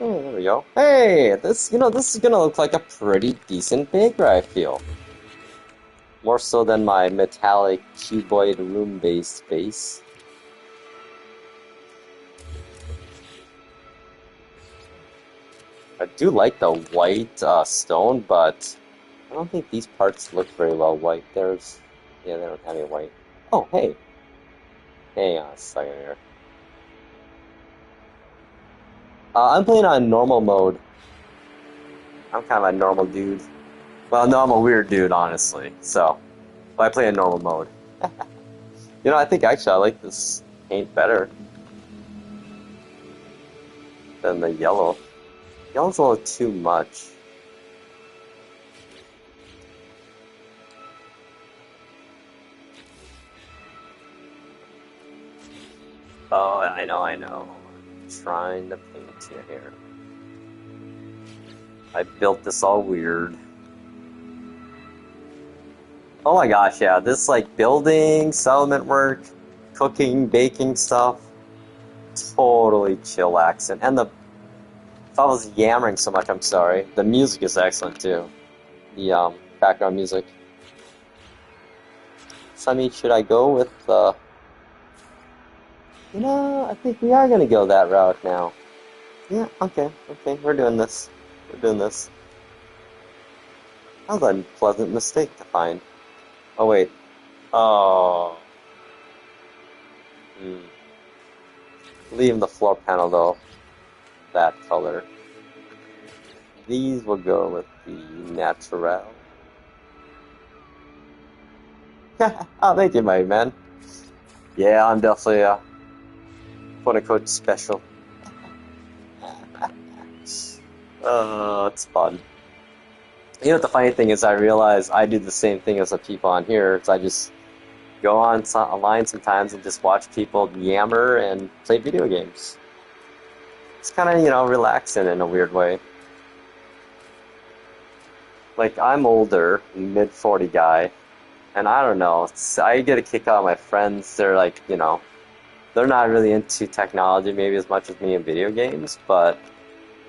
Oh, there we go. Hey, this this is gonna look like a pretty decent bakery, I feel. More so than my metallic cuboid room-based base. I do like the white stone, but I don't think these parts look very well white. Yeah, they don't have any white. Oh, hey. Hang on a second here. I'm playing on normal mode. I'm kind of a normal dude. Well, no, I'm a weird dude, honestly. So, but I play in normal mode. You know, I think actually I like this paint better than the yellow. Yellow's a little too much. Oh, I know. I'm trying to paint you here. I built this all weird. Oh my gosh, yeah, this like building, settlement work, cooking, baking stuff, totally chillaxing. And if I was yammering so much, I'm sorry. The music is excellent too. The background music. So I mean, should I go with you know, I think we are gonna go that route now. Yeah, okay, we're doing this. We're doing this. That was a pleasant mistake to find. Oh wait. Oh. Leave the floor panel though. That color. These will go with the natural. Oh, thank you, my man. Yeah, I'm definitely a quote-unquote special. Oh, it's fun. You know what the funny thing is? I realize I do the same thing as the people on here. It's I just go on online sometimes and just watch people yammer and play video games. It's kind of, relaxing in a weird way. Like, I'm older, mid 40 guy, and I don't know, I get a kick out of my friends. They're like, they're not really into technology maybe as much as me in video games, but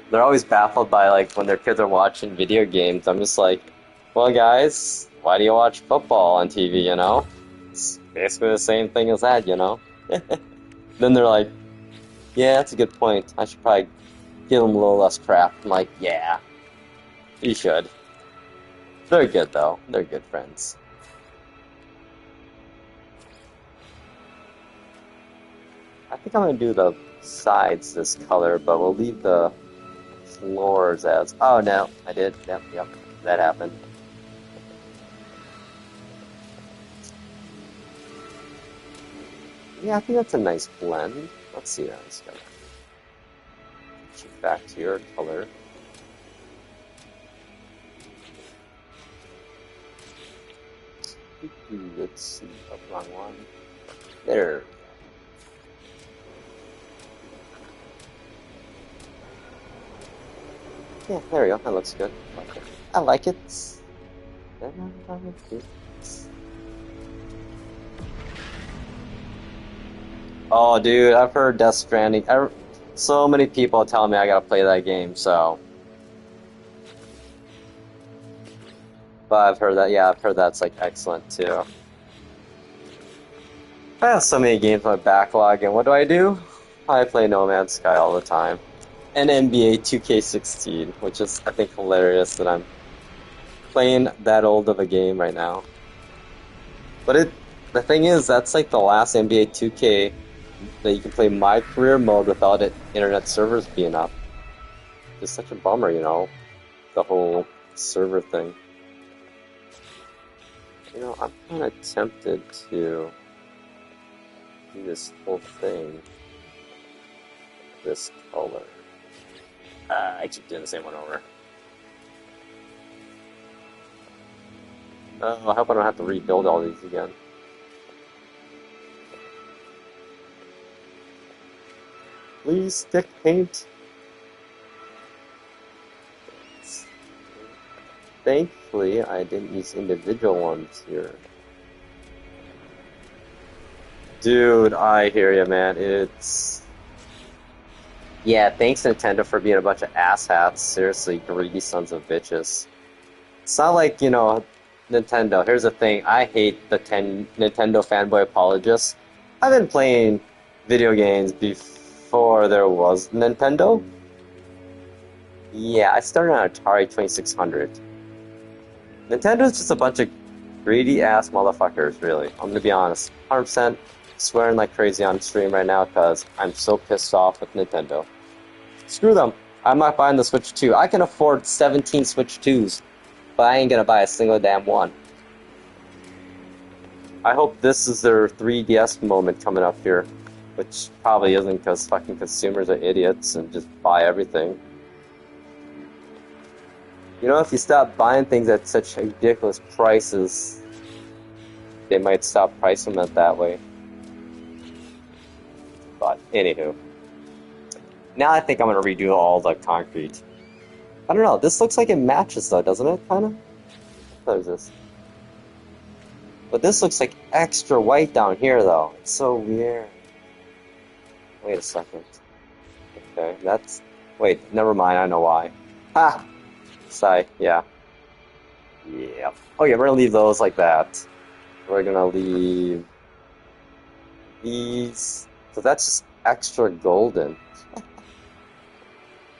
they're always baffled by, like, when their kids are watching video games. I'm just like, well, guys, why do you watch football on TV? It's basically the same thing as that. Then they're like, yeah, that's a good point. I should probably give them a little less crap. I'm like, yeah, you should. They're good, though. They're good friends. I think I'm going to do the sides this color, but we'll leave the floors as... Oh, no, I did. Yep, that happened. Yeah, I think that's a nice blend. Let's see that. Let's go. Shift back to your color. Let's see. Oh, wrong one. There. Yeah, there we go. That looks good. I like it. Oh, dude, I've heard Death Stranding. So many people telling me I gotta play that game, so. But I've heard that, yeah, I've heard that's like excellent too. I have so many games on my backlog, and what do? I play No Man's Sky all the time. And NBA 2K16, which is, I think, hilarious that I'm playing that old of a game right now. But the thing is, that's like the last NBA 2K that you can play my career mode without internet servers being up. It's such a bummer, the whole server thing. I'm kind of tempted to do this whole thing this color. I keep doing the same one over. Oh, I hope I don't have to rebuild all these again. Please stick paint. Thankfully, I didn't use individual ones here. Dude, I hear you, man. Yeah, thanks Nintendo for being a bunch of asshats. Seriously, greedy sons of bitches. It's not like, Nintendo. Here's the thing. I hate the Nintendo fanboy apologists. I've been playing video games before there was Nintendo. Yeah, I started on Atari 2600. Nintendo's just a bunch of greedy-ass motherfuckers, really. I'm gonna be honest. 100% swearing like crazy on stream right now because I'm so pissed off with Nintendo. Screw them. I'm not buying the Switch 2. I can afford 17 Switch 2s, but I ain't gonna buy a single damn one. I hope this is their 3DS moment coming up here, which probably isn't because fucking consumers are idiots and just buy everything. If you stop buying things at such ridiculous prices, they might stop pricing them that way. But, anywho. Now I think I'm going to redo all the concrete. I don't know, this looks like it matches though, doesn't it, kind of? What is this? But this looks like extra white down here though. It's so weird. Wait a second. Okay, wait, never mind, I know why. Ha! Sigh, yeah. Yep. Oh yeah, we're gonna leave those like that. We're gonna leave these. So that's just extra golden.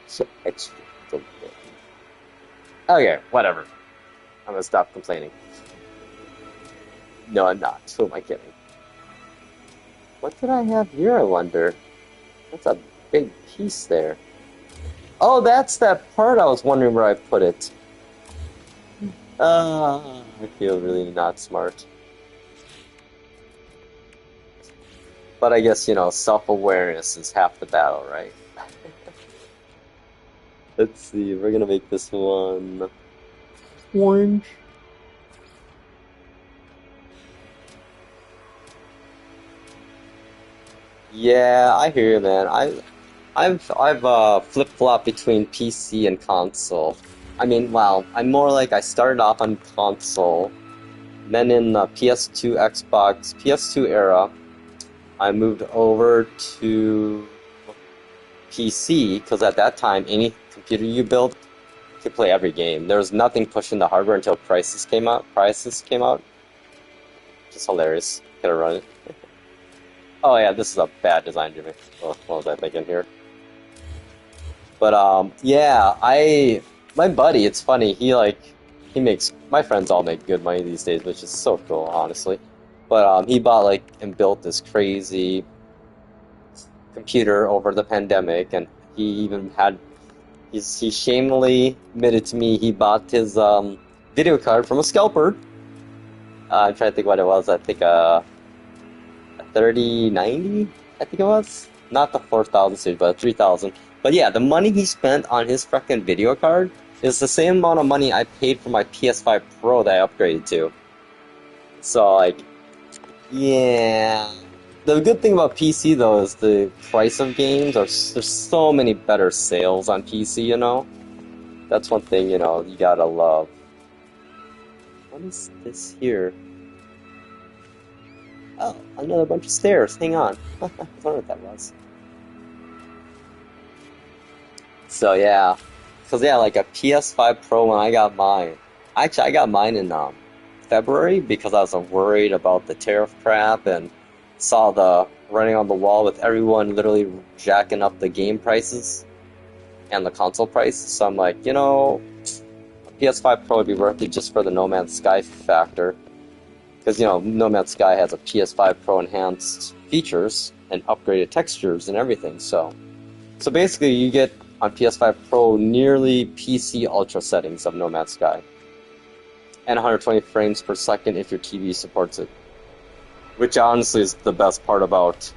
So extra golden. Okay, whatever. I'm gonna stop complaining. No, I'm not. Who am I kidding? What did I have here, I wonder? That's a big piece there. Oh, that's that part I was wondering where I put it. I feel really not smart. But I guess, self-awareness is half the battle, right? Let's see, we're gonna make this one Orange. Yeah, I hear you, man. I've flip-flopped between PC and console. I mean, wow, I'm more like I started off on console, then in the PS2, Xbox, PS2 era, I moved over to PC because at that time, any computer you built could play every game. There was nothing pushing the hardware until prices came out. Just hilarious. Gonna run it. Oh yeah, this is a bad design, Jimmy. What was I thinking here? But yeah, my buddy, it's funny. He makes my friends all make good money these days, which is so cool, honestly. But he bought and built this crazy computer over the pandemic, and he even had he shamelessly admitted to me he bought his video card from a scalper. I'm trying to think what it was. I think a 3090, I think it was. Not the 4000 series, but 3000. But yeah, the money he spent on his freaking video card is the same amount of money I paid for my PS5 Pro that I upgraded to. So, yeah. The good thing about PC, though, is the price of games. There's so many better sales on PC, you know? That's one thing, you gotta love. What is this here? Oh, another bunch of stairs. Hang on. I don't know what that was. So yeah, because yeah, like a PS5 Pro when I got mine. Actually, I got mine in February because I was worried about the tariff crap and saw the running on the wall with everyone literally jacking up the game prices and the console prices. So I'm like, a PS5 Pro would be worth it just for the No Man's Sky factor. Because, No Man's Sky has a PS5 Pro enhanced features and upgraded textures and everything. So basically you get on PS5 Pro nearly PC Ultra settings of No Man's Sky. And 120 frames per second if your TV supports it. Which honestly is the best part about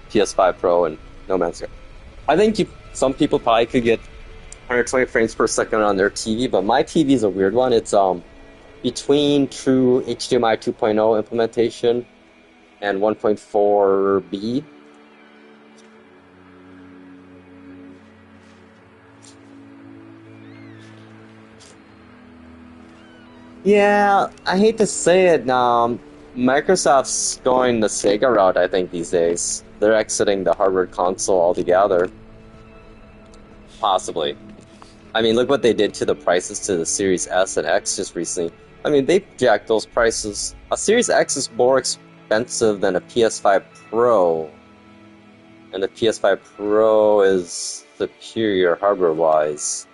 PS5 Pro and No Man's Sky. I think some people probably could get 120 frames per second on their TV, but my TV is a weird one. It's between true HDMI 2.0 implementation and 1.4b. Yeah, I hate to say it now. Microsoft's going the Sega route, I think, these days. They're exiting the hardware console altogether. Possibly. I mean, look what they did to the prices to the Series S and X just recently. I mean, they jacked those prices. A Series X is more expensive than a PS5 Pro. And the PS5 Pro is superior hardware-wise.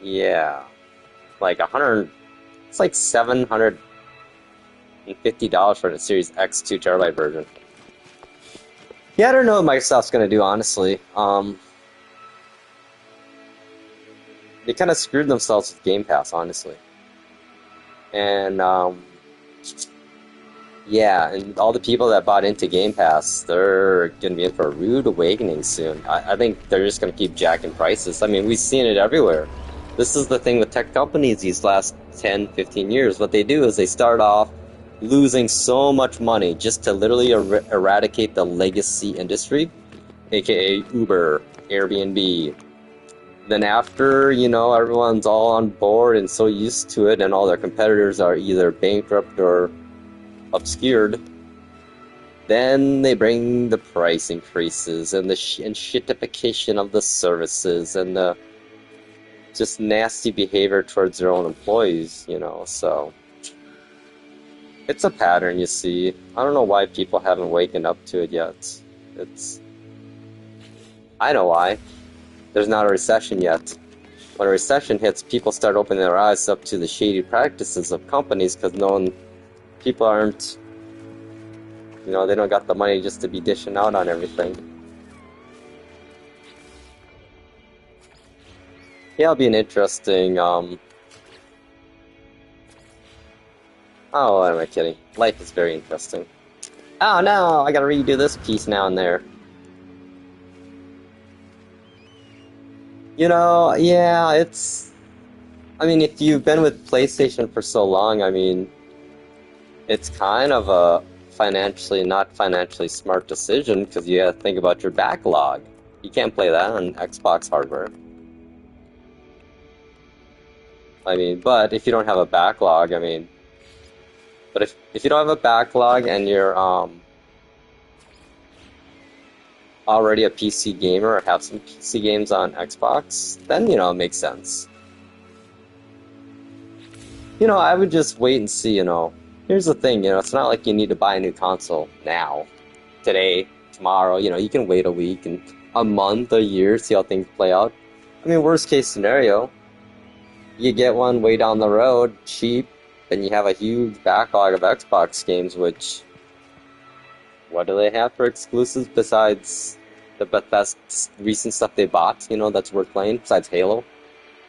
Yeah. It's like $750 for the Series X 2TB version. Yeah, I don't know what Microsoft's gonna do, honestly. They kind of screwed themselves with Game Pass, honestly. And, yeah, and all the people that bought into Game Pass, they're gonna be in for a rude awakening soon. I think they're just gonna keep jacking prices. I mean, we've seen it everywhere. This is the thing with tech companies these last 10, 15 years. What they do is they start off losing so much money just to literally eradicate the legacy industry, aka Uber, Airbnb. Then after, everyone's all on board and so used to it and all their competitors are either bankrupt or obscured, then they bring the price increases and the shitification of the services and the just nasty behavior towards their own employees, so it's a pattern you see. I don't know why people haven't waken up to it yet. I know why. There's not a recession yet. When a recession hits, people start opening their eyes up to the shady practices of companies because people aren't, they don't got the money just to be dishing out on everything. Yeah, it'll be an interesting, oh, what am I kidding? Life is very interesting. Oh no, I gotta redo this piece now and there. Yeah, I mean, if you've been with PlayStation for so long, I mean, it's kind of a not financially smart decision because you have to think about your backlog. You can't play that on Xbox hardware. I mean, but if you don't have a backlog, I mean, but if you don't have a backlog and you're already a PC gamer or have some PC games on Xbox, then you know it makes sense. You know, I would just wait and see, you know. Here's the thing, you know, it's not like you need to buy a new console now, today, tomorrow, you know, you can wait a week and a month, a year, see how things play out. I mean, worst case scenario, you get one way down the road, cheap, and you have a huge backlog of Xbox games, which, what do they have for exclusives besides the best recent stuff they bought, you know, that's worth playing, besides Halo?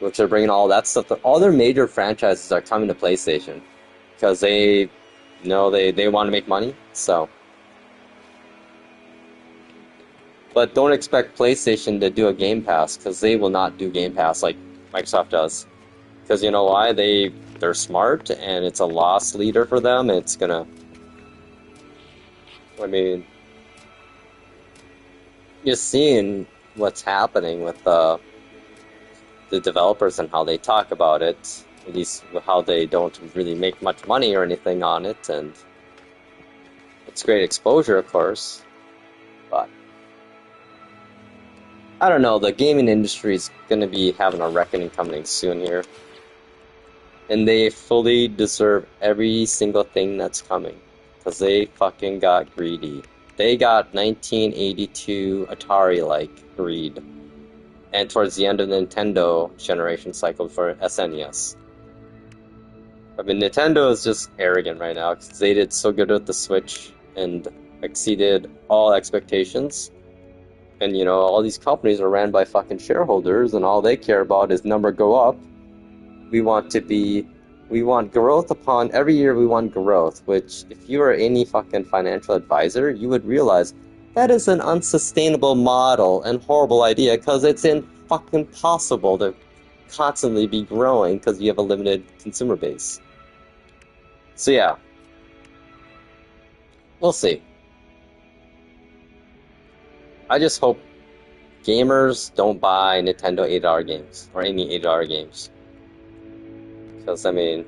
Which are bringing all that stuff. All their major franchises are coming to PlayStation because they, you know, they want to make money. So, but don't expect PlayStation to do a Game Pass because they will not do Game Pass like Microsoft does. Because you know why? They're smart and it's a loss leader for them. It's gonna. I mean, you're seeing what's happening with the developers and how they talk about it, at least how they don't really make much money or anything on it, and it's great exposure, of course, but I don't know, the gaming industry is going to be having a reckoning coming soon here, and they fully deserve every single thing that's coming, because they fucking got greedy. They got 1982 Atari-like greed. And towards the end of the Nintendo generation cycle for SNES. I mean, Nintendo is just arrogant right now because they did so good with the Switch and exceeded all expectations. And, you know, all these companies are ran by fucking shareholders and all they care about is number go up. We want growth every year we want growth, which if you are any fucking financial advisor, you would realize that is an unsustainable model and horrible idea because it's fucking possible to constantly be growing because you have a limited consumer base. So yeah, we'll see. I just hope gamers don't buy Nintendo $8 games or any $8 games. Because, I mean,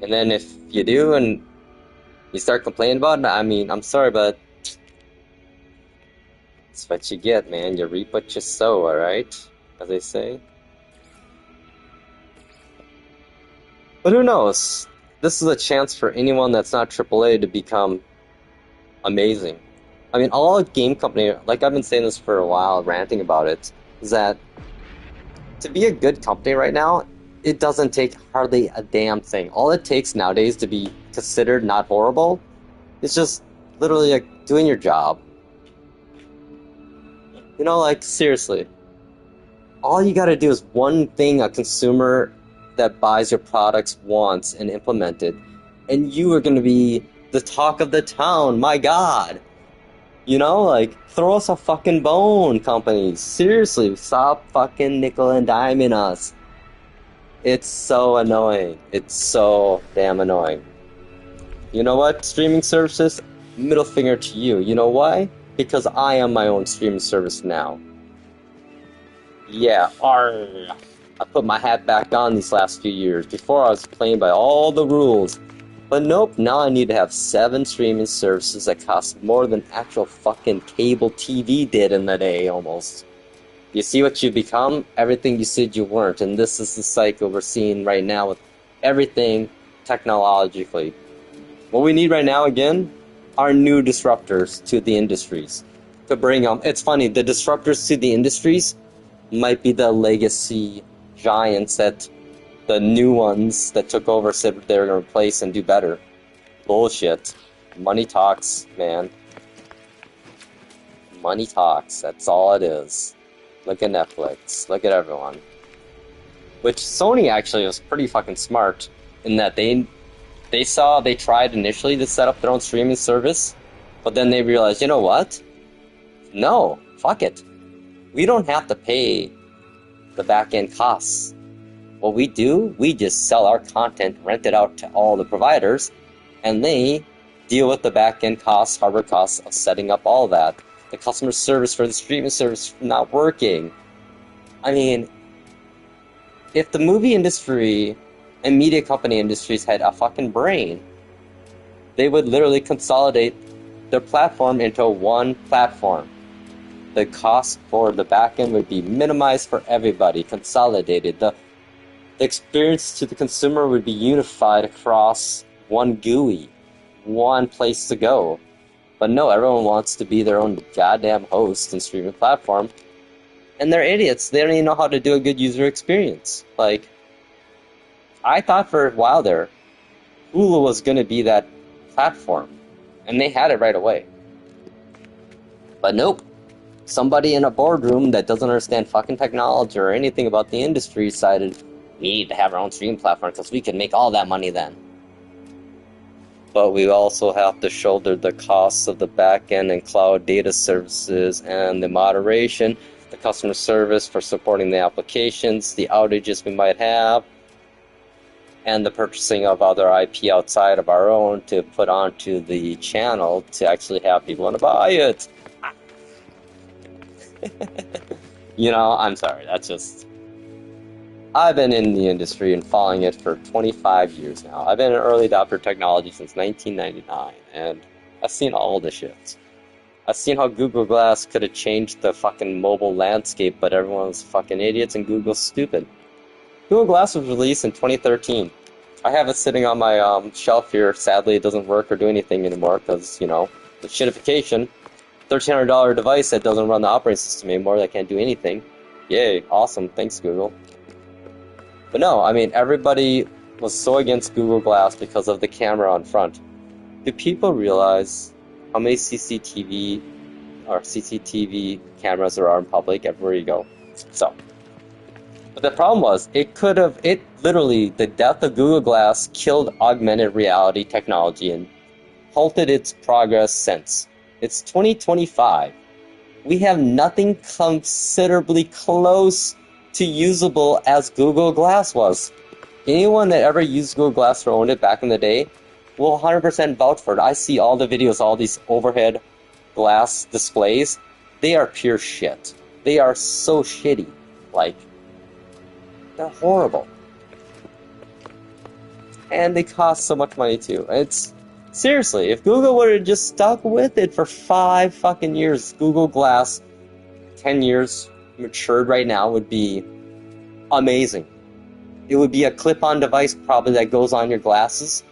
and then if you do and you start complaining about it, I mean, I'm sorry, but it's what you get, man. You reap what you sow, alright? As they say. But who knows? This is a chance for anyone that's not AAA to become amazing. I mean, all a game company, like I've been saying this for a while, ranting about it, is that to be a good company right now, it doesn't take hardly a damn thing. All it takes nowadays to be considered not horrible is just literally like doing your job. You know, like, seriously. All you gotta do is one thing a consumer that buys your products wants and implement it, and you are gonna be the talk of the town, my god! You know, like, throw us a fucking bone, companies. Seriously, stop fucking nickel and diming us. It's so annoying. It's so damn annoying. You know what, streaming services? Middle finger to you. You know why? Because I am my own streaming service now. Yeah, arr. I put my hat back on these last few years. Before I was playing by all the rules. But nope, now I need to have 7 streaming services that cost more than actual fucking cable TV did in the day, almost. You see what you become? Everything you said you weren't. And this is the cycle we're seeing right now with everything technologically. What we need right now, again, are new disruptors to the industries. To bring them. It's funny, the disruptors to the industries might be the legacy giants that the new ones that took over said they were going to replace and do better. Bullshit. Money talks, man. Money talks. That's all it is. Look at Netflix. Look at everyone. Which Sony actually was pretty fucking smart in that they tried initially to set up their own streaming service, but then they realized, you know what? No, fuck it. We don't have to pay the back-end costs. What we do, we just sell our content, rent it out to all the providers, and they deal with the back-end costs, hardware costs of setting up all that. The customer service for the streaming service not working. I mean, if the movie industry and media company industries had a fucking brain, they would literally consolidate their platform into one platform. The cost for the backend would be minimized for everybody, consolidated. The experience to the consumer would be unified across one GUI, one place to go. But no, everyone wants to be their own goddamn host and streaming platform. And they're idiots. They don't even know how to do a good user experience. Like, I thought for a while there, Hulu was going to be that platform. And they had it right away. But nope. Somebody in a boardroom that doesn't understand fucking technology or anything about the industry decided we need to have our own streaming platform because we can make all that money then. But we also have to shoulder the costs of the back-end and cloud data services and the moderation, the customer service for supporting the applications, the outages we might have, and the purchasing of other IP outside of our own to put onto the channel to actually have people want to buy it. You know, I'm sorry, that's just... I've been in the industry and following it for 25 years now. I've been an early adopter of technology since 1999, and I've seen all the shit. I've seen how Google Glass could have changed the fucking mobile landscape, but everyone's fucking idiots and Google's stupid. Google Glass was released in 2013. I have it sitting on my shelf here. Sadly, it doesn't work or do anything anymore because, you know, the shitification. $1,300 device that doesn't run the operating system anymore, that can't do anything. Yay, awesome, thanks Google. But no, I mean, everybody was so against Google Glass because of the camera on front. Do people realize how many CCTV cameras there are in public everywhere you go? So, but the problem was, literally, the death of Google Glass killed augmented reality technology and halted its progress since. It's 2025. We have nothing considerably close to usable as Google Glass was. Anyone that ever used Google Glass or owned it back in the day will 100% vouch for it. I see all the videos, all these overhead glass displays. They are pure shit. They are so shitty. Like, they're horrible. And they cost so much money too. It's... Seriously, if Google would have just stuck with it for 5 fucking years, Google Glass, 10 years, matured right now, would be amazing. It would be a clip-on device probably that goes on your glasses.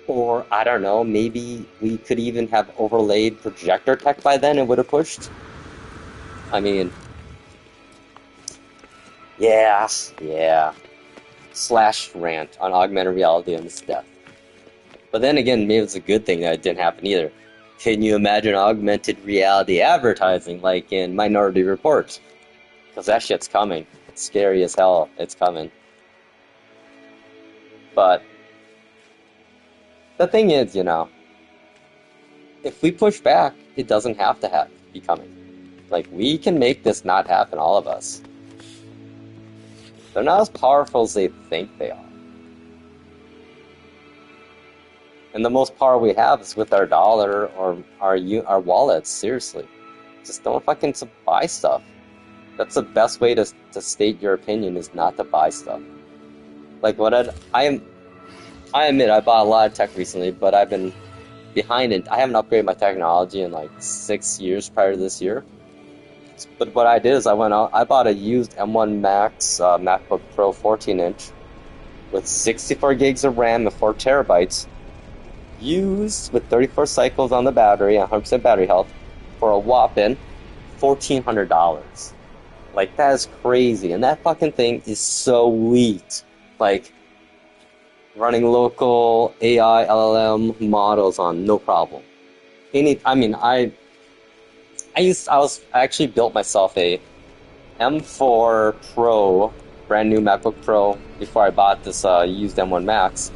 Or, I don't know, maybe we could even have overlaid projector tech by then and would have pushed. I mean... Yeah. Slash rant on augmented reality and its death. But then again, maybe it's a good thing that it didn't happen either. Can you imagine augmented reality advertising like in Minority Report? Because that shit's coming. It's scary as hell. It's coming. But the thing is, you know, if we push back, it doesn't have to be coming. Like, we can make this not happen, all of us. They're not as powerful as they think they are. And the most power we have is with our dollar or our wallets, seriously. Just don't fucking buy stuff. That's the best way to state your opinion, is not to buy stuff. Like, I admit I bought a lot of tech recently, but I've been behind it. I haven't upgraded my technology in like 6 years prior to this year. But what I did is I bought a used M1 Max MacBook Pro 14-inch with 64 gigs of RAM and 4 terabytes. Used with 34 cycles on the battery, 100% battery health, for a whopping $1,400. Like, that is crazy, and that fucking thing is so sweet. Like, running local AI LLM models on, no problem. I actually built myself a M4 Pro, brand new MacBook Pro, before I bought this used M1 Max.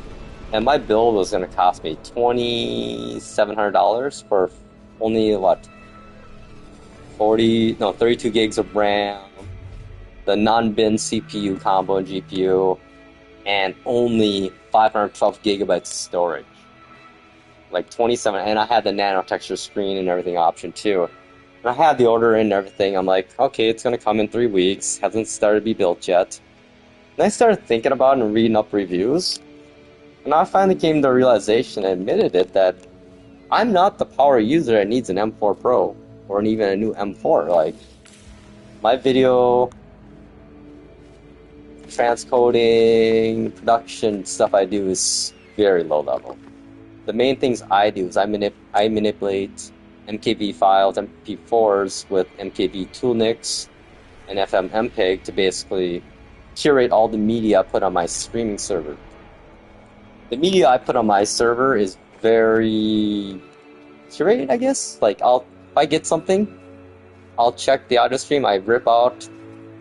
And my build was going to cost me $2,700 for only, 32 gigs of RAM, the non-bin CPU combo and GPU, and only 512 gigabytes of storage. Like 27, and I had the nano texture screen and everything option too. And I had the order in and everything. I'm like, okay, it's gonna come in 3 weeks. Hasn't started to be built yet. And I started thinking about it and reading up reviews. And I finally came to the realization and admitted it that I'm not the power user that needs an M4 Pro or even a new M4. Like, my video transcoding, production stuff I do is very low level. The main things I do is I manipulate MKV files, MP4s with MKV toolniks and FMMPEG to basically curate all the media I put on my streaming server. The media I put on my server is very curated, I guess. Like, if I get something, I'll check the audio stream, I rip out,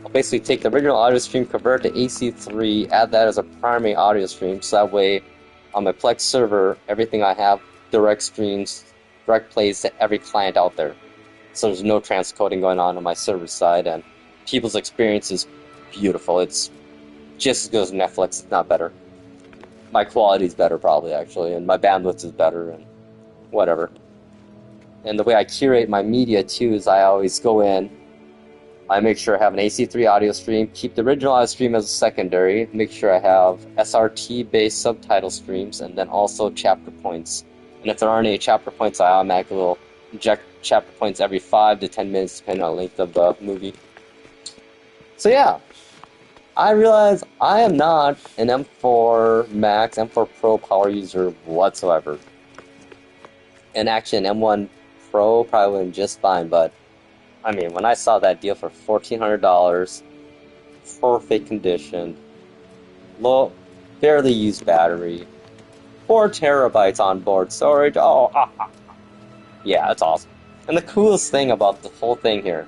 I'll basically take the original audio stream, convert it to AC3, add that as a primary audio stream, so that way on my Plex server, everything I have direct streams, direct plays to every client out there. So there's no transcoding going on my server side, and people's experience is beautiful. It's just as good as Netflix, if not better. My quality is better, probably, actually, and my bandwidth is better, and whatever. And the way I curate my media, too, is I always go in, I make sure I have an AC3 audio stream, keep the original audio stream as a secondary, make sure I have SRT-based subtitle streams, and then also chapter points. And if there aren't any chapter points, I automatically will inject chapter points every 5 to 10 minutes, depending on the length of the movie. So yeah, I realize I am not an M4 Max, M4 Pro power user whatsoever. And actually an M1 Pro probably wouldn't just fine, but I mean, when I saw that deal for $1,400, perfect condition, low, barely used battery, 4 terabytes on board storage, yeah, that's awesome. And the coolest thing about the whole thing here,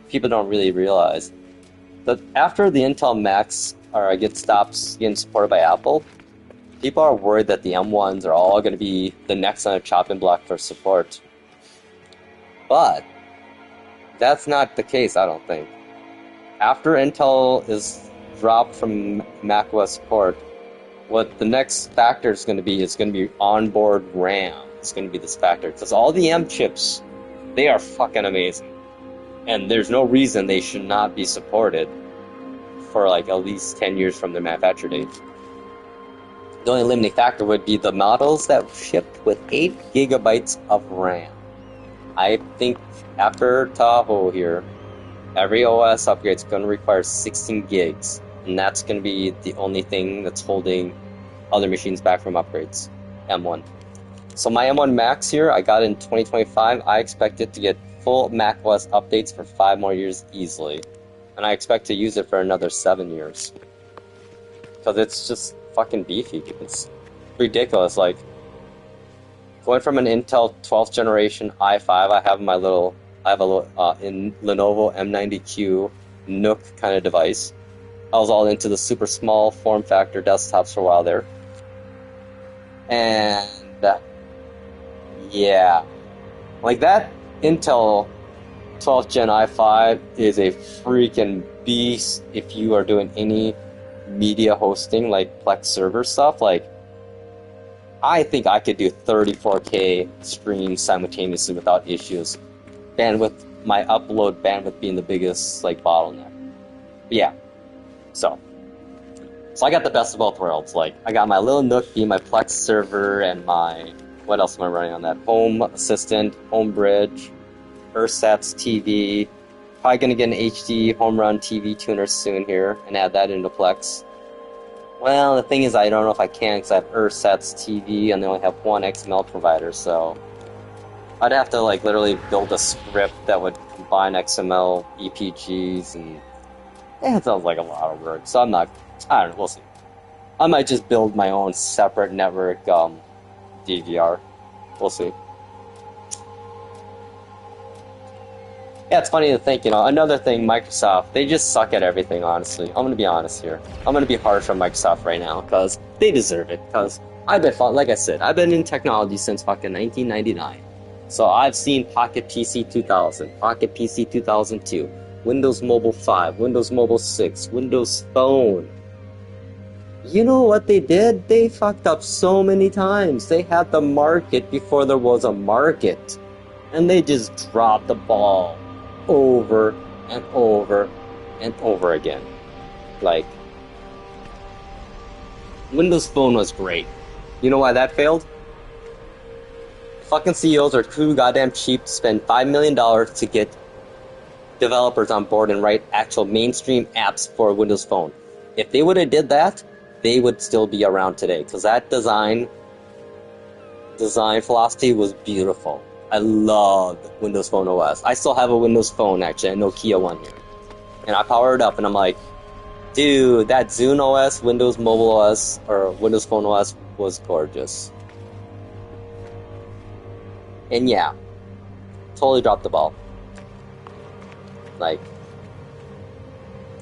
people don't really realize, that after the Intel Max stops getting supported by Apple, people are worried that the M1s are all going to be the next on a chopping block for support. But that's not the case, I don't think. After Intel is dropped from macOS support, what the next factor is going to be onboard RAM. It's going to be this factor. Because all the M chips, they are fucking amazing. And there's no reason they should not be supported for like at least 10 years from their manufacture date. The only limiting factor would be the models that shipped with 8 gigabytes of RAM. I think after Tahoe here, every OS upgrade is going to require 16 gigs, and that's going to be the only thing that's holding other machines back from upgrades. M1. So my M1 Max here, I got in 2025. I expect it to get full macOS updates for 5 more years easily, and I expect to use it for another 7 years. Because it's just fucking beefy. It's ridiculous. Like, going from an Intel 12th generation i5, I have a little in Lenovo M90Q Nook kind of device. I was all into the super small form factor desktops for a while there. And yeah, like that Intel 12th gen i5 is a freaking beast if you are doing any media hosting like Plex server stuff. Like, I think I could do 34K streams simultaneously without issues. Bandwidth, my upload bandwidth being the biggest like bottleneck. But yeah, so I got the best of both worlds. Like, I got my little Nook being my Plex server and my, what else am I running on that? Home Assistant, Home Bridge, Ursat's TV. Probably gonna get an HD home run TV tuner soon here and add that into Plex. Well, the thing is, I don't know if I can because I have Ursat's TV and they only have one XML provider, so I'd have to like literally build a script that would combine XML, EPGs, and it sounds like a lot of work. So I don't know, we'll see. I might just build my own separate network DVR. We'll see. Yeah, it's funny to think, another thing, Microsoft, they just suck at everything, honestly. I'm going to be honest here. I'm going to be harsh on Microsoft right now, because they deserve it. Because like I said, I've been in technology since fucking 1999. So I've seen Pocket PC 2000, Pocket PC 2002, Windows Mobile 5, Windows Mobile 6, Windows Phone. You know what they did? They fucked up so many times. They had the market before there was a market. And they just dropped the ball over and over and over again. Like, Windows Phone was great. You know why that failed? Fucking CEOs are too goddamn cheap to spend $5 million to get developers on board and write actual mainstream apps for Windows Phone. If they would have did that, they would still be around today, because that design philosophy was beautiful. I loved Windows Phone OS. I still have a Windows Phone, actually, a Nokia one here. And I power it up and I'm like, dude, that Zune OS, Windows Mobile OS, or Windows Phone OS was gorgeous. And yeah, totally dropped the ball. Like,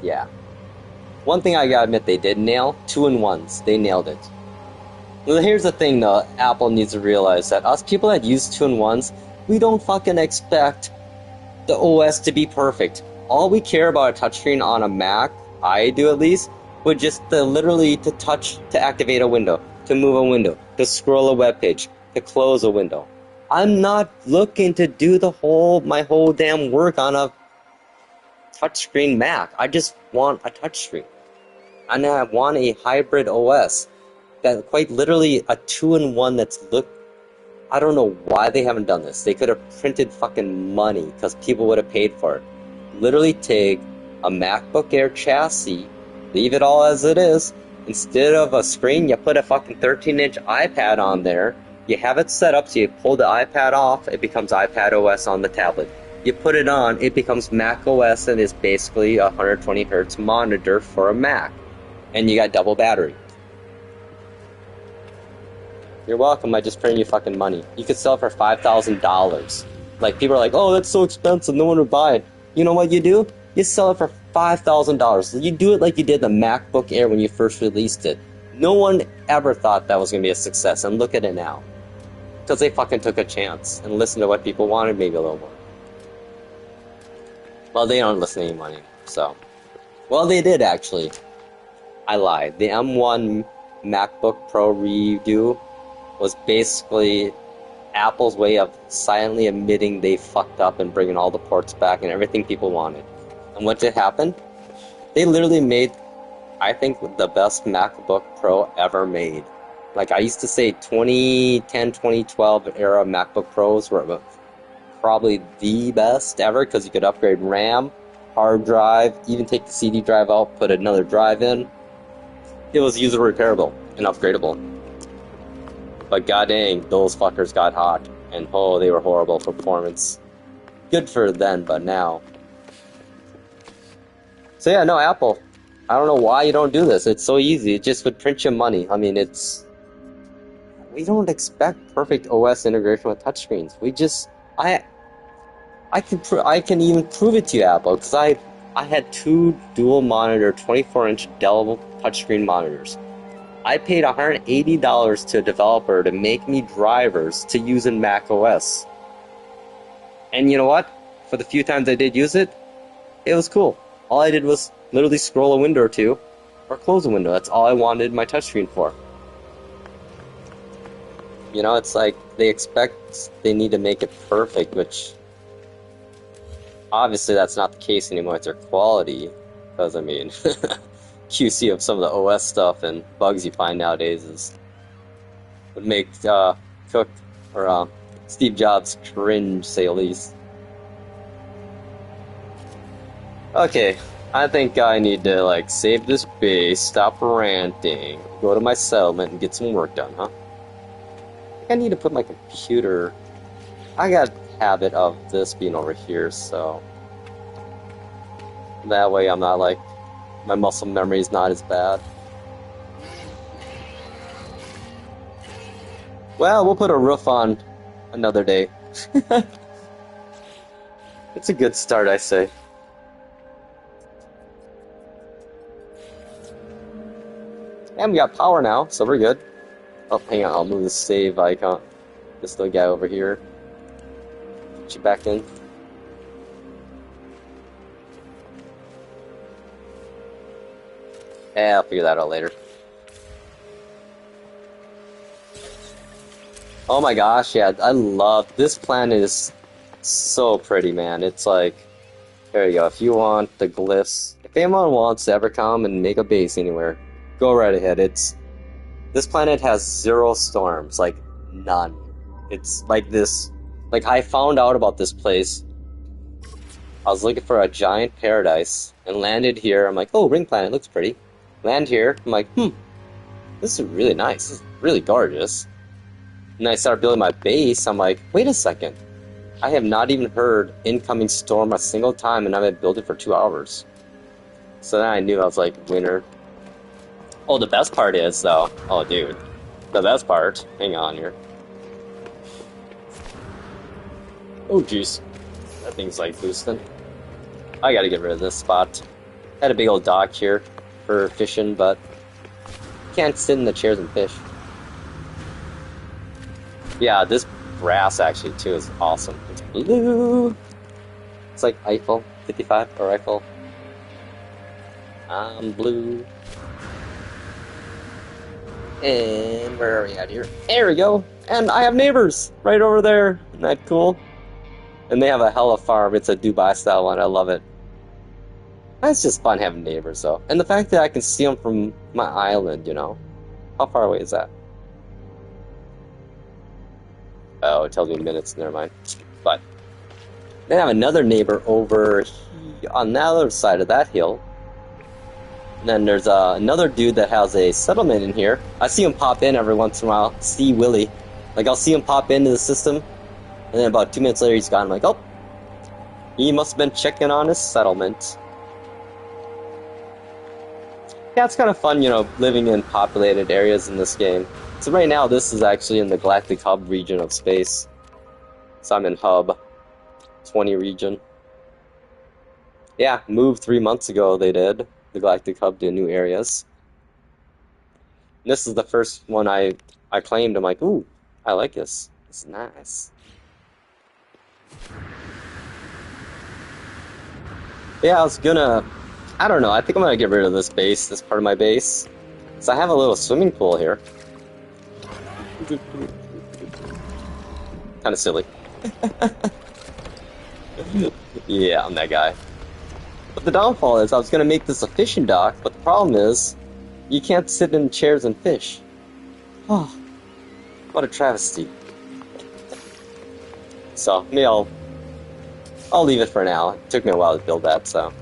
yeah. One thing I gotta admit they did nail, 2-in-1s. They nailed it. Well, here's the thing though, Apple needs to realize that us people that use 2-in-1s, we don't fucking expect the OS to be perfect. All we care about a touchscreen on a Mac, I do at least, would just literally to touch to activate a window, to move a window, to scroll a web page, to close a window. I'm not looking to do my whole damn work on a touchscreen Mac. I just want a touchscreen. And I want a hybrid OS that quite literally a 2-in-1 that's I don't know why they haven't done this. They could have printed fucking money because people would have paid for it. Literally take a MacBook Air chassis, leave it all as it is. Instead of a screen, you put a fucking 13-inch iPad on there. You have it set up so you pull the iPad off, it becomes iPad OS on the tablet. You put it on, it becomes Mac OS and is basically a 120 hertz monitor for a Mac. And you got double battery. You're welcome, I just printed you fucking money. You could sell it for $5,000. Like, people are like, oh, that's so expensive, no one would buy it. You know what you do? You sell it for $5,000. You do it like you did the MacBook Air when you first released it. No one ever thought that was going to be a success, and look at it now. Because they fucking took a chance and listened to what people wanted maybe a little more. Well, they don't listen anymore, so. Well, they did, actually. I lied. The M1 MacBook Pro redo was basically Apple's way of silently admitting they fucked up and bringing all the ports back and everything people wanted. And what did happen? They literally made, I think, the best MacBook Pro ever made. Like, I used to say 2010, 2012 era MacBook Pros were probably the best ever because you could upgrade RAM, hard drive, even take the CD drive out, put another drive in. It was user repairable and upgradable. But god dang, those fuckers got hot. And oh, they were horrible performance. Good for then, but now. So yeah, no, Apple. I don't know why you don't do this. It's so easy. It just would print you money. I mean, we don't expect perfect OS integration with touchscreens. We just, I can even prove it to you, Apple, because I had two dual monitor 24-inch Dell touchscreen monitors. I paid $180 to a developer to make me drivers to use in Mac OS. And you know what? For the few times I did use it, it was cool. All I did was literally scroll a window or two, or close a window. That's all I wanted my touchscreen for. You know, it's like they expect they need to make it perfect, which obviously that's not the case anymore with their quality. Because, I mean, QC of some of the OS stuff and bugs you find nowadays would make Cook or Steve Jobs cringe, say the least. Okay, I think I need to like save this base, stop ranting, go to my settlement and get some work done, huh? I think I need to put my computer. I got a habit of this being over here, so that way I'm not like my muscle memory is not as bad. Well, we'll put a roof on another day. It's a good start, I say. And we got power now, so we're good. Oh, hang on, I'll move the save icon. This little guy over here. Put you back in. Yeah, I'll figure that out later. Oh my gosh, yeah, I love this planet is so pretty, man. It's like, there you go. If you want the glyphs, if anyone wants to ever come and make a base anywhere, go right ahead. This planet has zero storms, like none. It's like this, like I found out about this place. I was looking for a giant paradise and landed here. I'm like, oh, ring planet looks pretty. Land here. I'm like, this is really nice. This is really gorgeous. And I started building my base. I'm like, wait a second. I have not even heard incoming storm a single time, and I've been building for 2 hours. So then I knew I was like, winner. Oh, the best part is, though. Oh, dude. The best part. Hang on here. Oh, jeez. That thing's like boosting. I gotta get rid of this spot. Had a big old dock here for fishing, but can't sit in the chairs and fish. Yeah, this grass actually too is awesome. It's blue. It's like Eiffel 55 or Eiffel. I'm blue. And where are we at here? There we go. And I have neighbors right over there. Isn't that cool? And they have a hella farm. It's a Dubai style one. I love it. It's just fun having neighbors though. And the fact that I can see them from my island, you know. How far away is that? Oh, it tells me minutes. Never mind. But then I have another neighbor over here on the other side of that hill. And then there's another dude that has a settlement in here. I see him pop in every once in a while. See Willie. Like, I'll see him pop into the system. And then about 2 minutes later, he's gone. I'm like, oh, he must have been checking on his settlement. Yeah, it's kind of fun, you know, living in populated areas in this game. So right now, this is actually in the Galactic Hub region of space. So I'm in Hub 20 region. Yeah, moved 3 months ago, they did. The Galactic Hub to new areas. And this is the first one I claimed. I'm like, ooh, I like this. It's nice. Yeah, I don't know, I think I'm gonna get rid of this base, this part of my base. So I have a little swimming pool here. Kinda silly. Yeah, I'm that guy. But the downfall is I was gonna make this a fishing dock, but the problem is you can't sit in chairs and fish. Oh, what a travesty. So maybe I'll leave it for now. It took me a while to build that, so.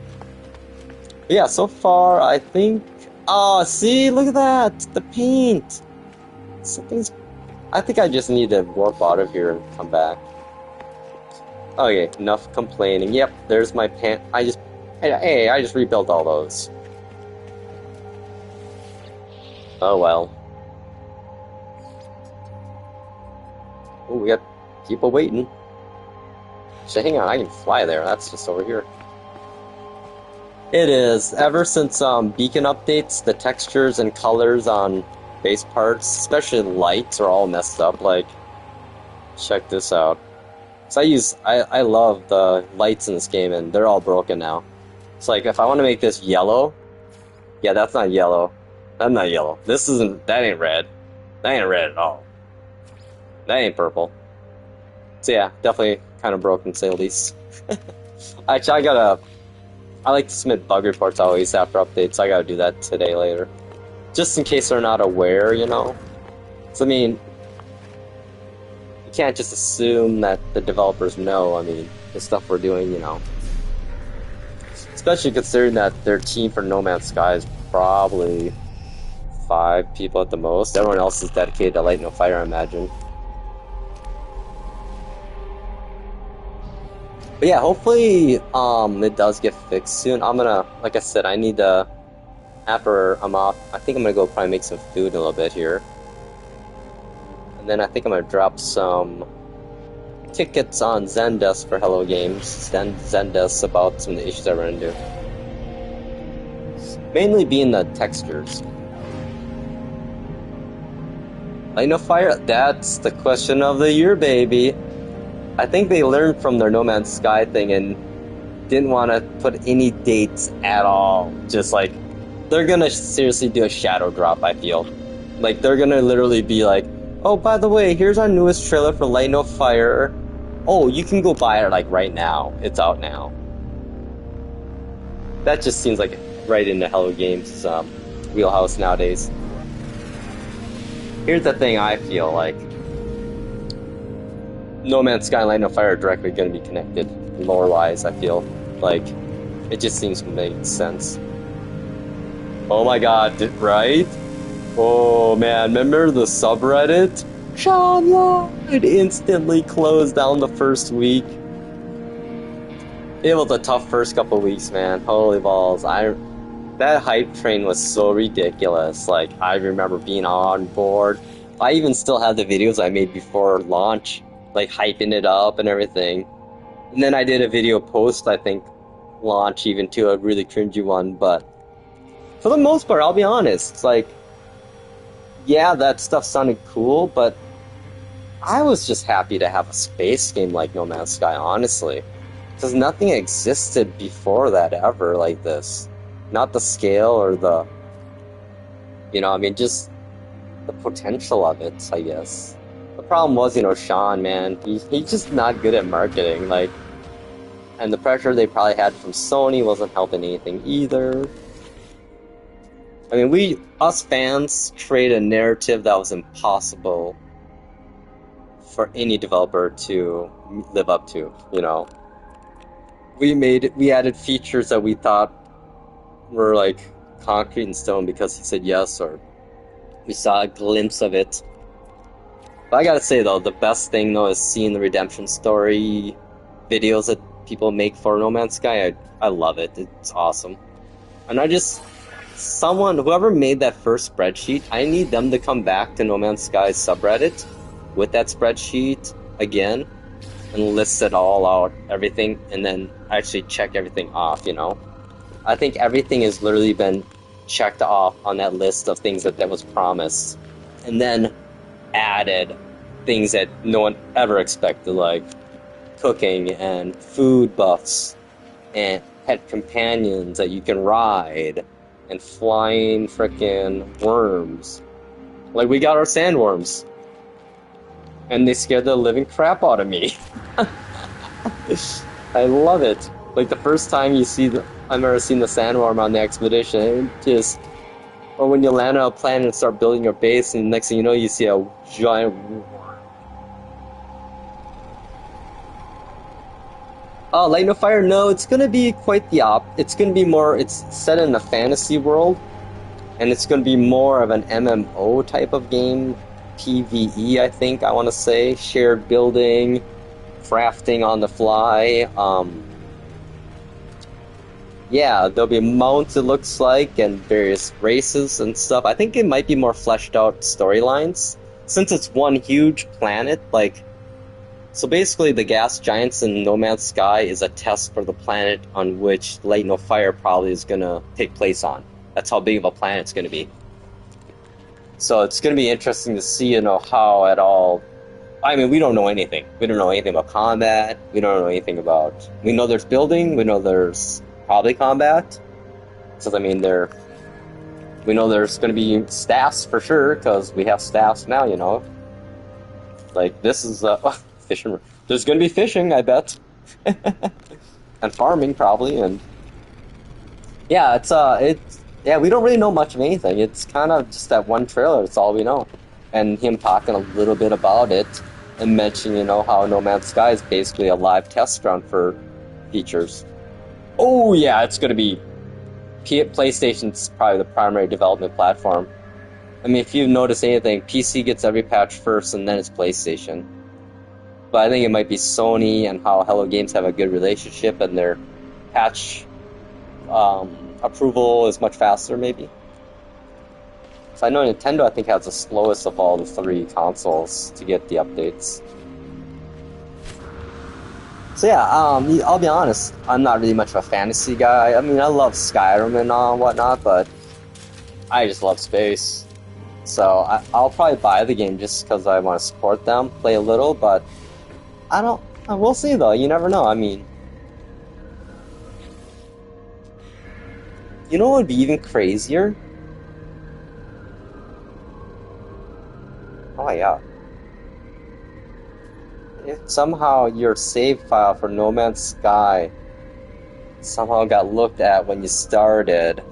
But yeah, so far I think. Oh, see, look at that, the paint. Something's. I think I just need to warp out of here and come back. Okay, enough complaining. Yep, there's my pan. I just rebuilt all those. Oh well. Oh, we got people waiting. So hang on, I can fly there. That's just over here. It is. Ever since beacon updates, the textures and colors on base parts, especially lights, are all messed up. Like, check this out. So I love the lights in this game, and they're all broken now. It's like, if I want to make this yellow, yeah, that's not yellow. That's not yellow. That ain't red. That ain't red at all. That ain't purple. So yeah, definitely kind of broken, to say the least. Actually, I like to submit bug reports always after updates, so I gotta do that today later. Just in case they're not aware, you know? So I mean, you can't just assume that the developers know, I mean, the stuff we're doing, you know. Especially considering that their team for No Man's Sky is probably 5 people at the most. Everyone else is dedicated to Light No Fire, I imagine. But yeah, hopefully it does get fixed soon. I'm gonna, like I said, I need to, after I'm off, I think I'm gonna go probably make some food in a little bit here. And then I think I'm gonna drop some tickets on Zendesk for Hello Games. Zendesk about some of the issues I run into. Mainly being the textures. Light No Fire, that's the question of the year, baby. I think they learned from their No Man's Sky thing and didn't want to put any dates at all. Just like, they're gonna seriously do a shadow drop, I feel. Like, they're gonna literally be like, Oh, by the way, here's our newest trailer for Light No Fire. Oh, you can go buy it like right now. It's out now. That just seems like right into Hello Games' wheelhouse nowadays. Here's the thing I feel like. No Man's Sky and Light No Fire are directly going to be connected, lore-wise, I feel. Like, it just seems to make sense. Oh my god, right? Oh man, remember the subreddit? Sean Lloyd instantly closed down the first week. It was a tough first couple weeks, man. Holy balls. That hype train was so ridiculous. Like, I remember being on board. I even still have the videos I made before launch, like hyping it up and everything. And then I did a video post, I think, launch even to a really cringy one, but for the most part, I'll be honest, it's like, yeah, that stuff sounded cool, but I was just happy to have a space game like No Man's Sky, honestly. Because nothing existed before that ever like this. Not the scale or the, I mean, just the potential of it, I guess. The problem was, Sean, man, he's just not good at marketing, like, and the pressure they probably had from Sony wasn't helping anything either. I mean, us fans, created a narrative that was impossible for any developer to live up to, We added features that we thought were like concrete in stone because he said yes, or we saw a glimpse of it. But I gotta say though, the best thing though is seeing the redemption story videos that people make for No Man's Sky. I love it. It's awesome. And whoever made that first spreadsheet, I need them to come back to No Man's Sky's subreddit with that spreadsheet again and list it all out, everything, and then actually check everything off, I think everything has literally been checked off on that list of things that was promised, and then added things that no one ever expected, like cooking and food buffs and pet companions that you can ride and flying frickin' worms. Like, we got our sandworms. And they scared the living crap out of me. I love it. Like, the first time I've ever seen the sandworm on the expedition, or when you land on a planet and start building your base, and next thing you know, you see a giant worm. Oh, Light No Fire? No, it's gonna be quite the it's gonna be more, it's set in a fantasy world, and it's gonna be more of an MMO type of game. PvE, I think, I want to say. Shared building, crafting on the fly. Yeah, there'll be mounts, it looks like, and various races and stuff. I think it might be more fleshed out storylines. Since it's one huge planet, so basically the gas giants in No Man's Sky is a test for the planet on which Light No Fire probably is going to take place on. That's how big of a planet it's going to be. So it's going to be interesting to see, how it all... I mean, we don't know anything. We don't know anything about combat. We don't know anything about... We know there's building. We know there's probably combat. So, I mean, we know there's going to be staffs for sure, because we have staffs now, Like, this is... fishing. There's going to be fishing, I bet. And farming, probably, and... Yeah, yeah, we don't really know much of anything. It's kind of just that one trailer, that's all we know. And him talking a little bit about it, and mentioning, how No Man's Sky is basically a live test ground for features. Oh yeah, it's going to be... PlayStation's probably the primary development platform. I mean, if you notice anything, PC gets every patch first, and then it's PlayStation. But I think it might be Sony and how Hello Games have a good relationship, and their patch approval is much faster, maybe. So I know Nintendo, I think, has the slowest of all the three consoles to get the updates. So yeah, I'll be honest, I'm not really much of a fantasy guy. I mean, I love Skyrim and whatnot, but I just love space. So I'll probably buy the game just because I want to support them, play a little, but we'll see though, you never know. I mean, you know what would be even crazier? Oh yeah. if somehow your save file for No Man's Sky somehow got looked at when you started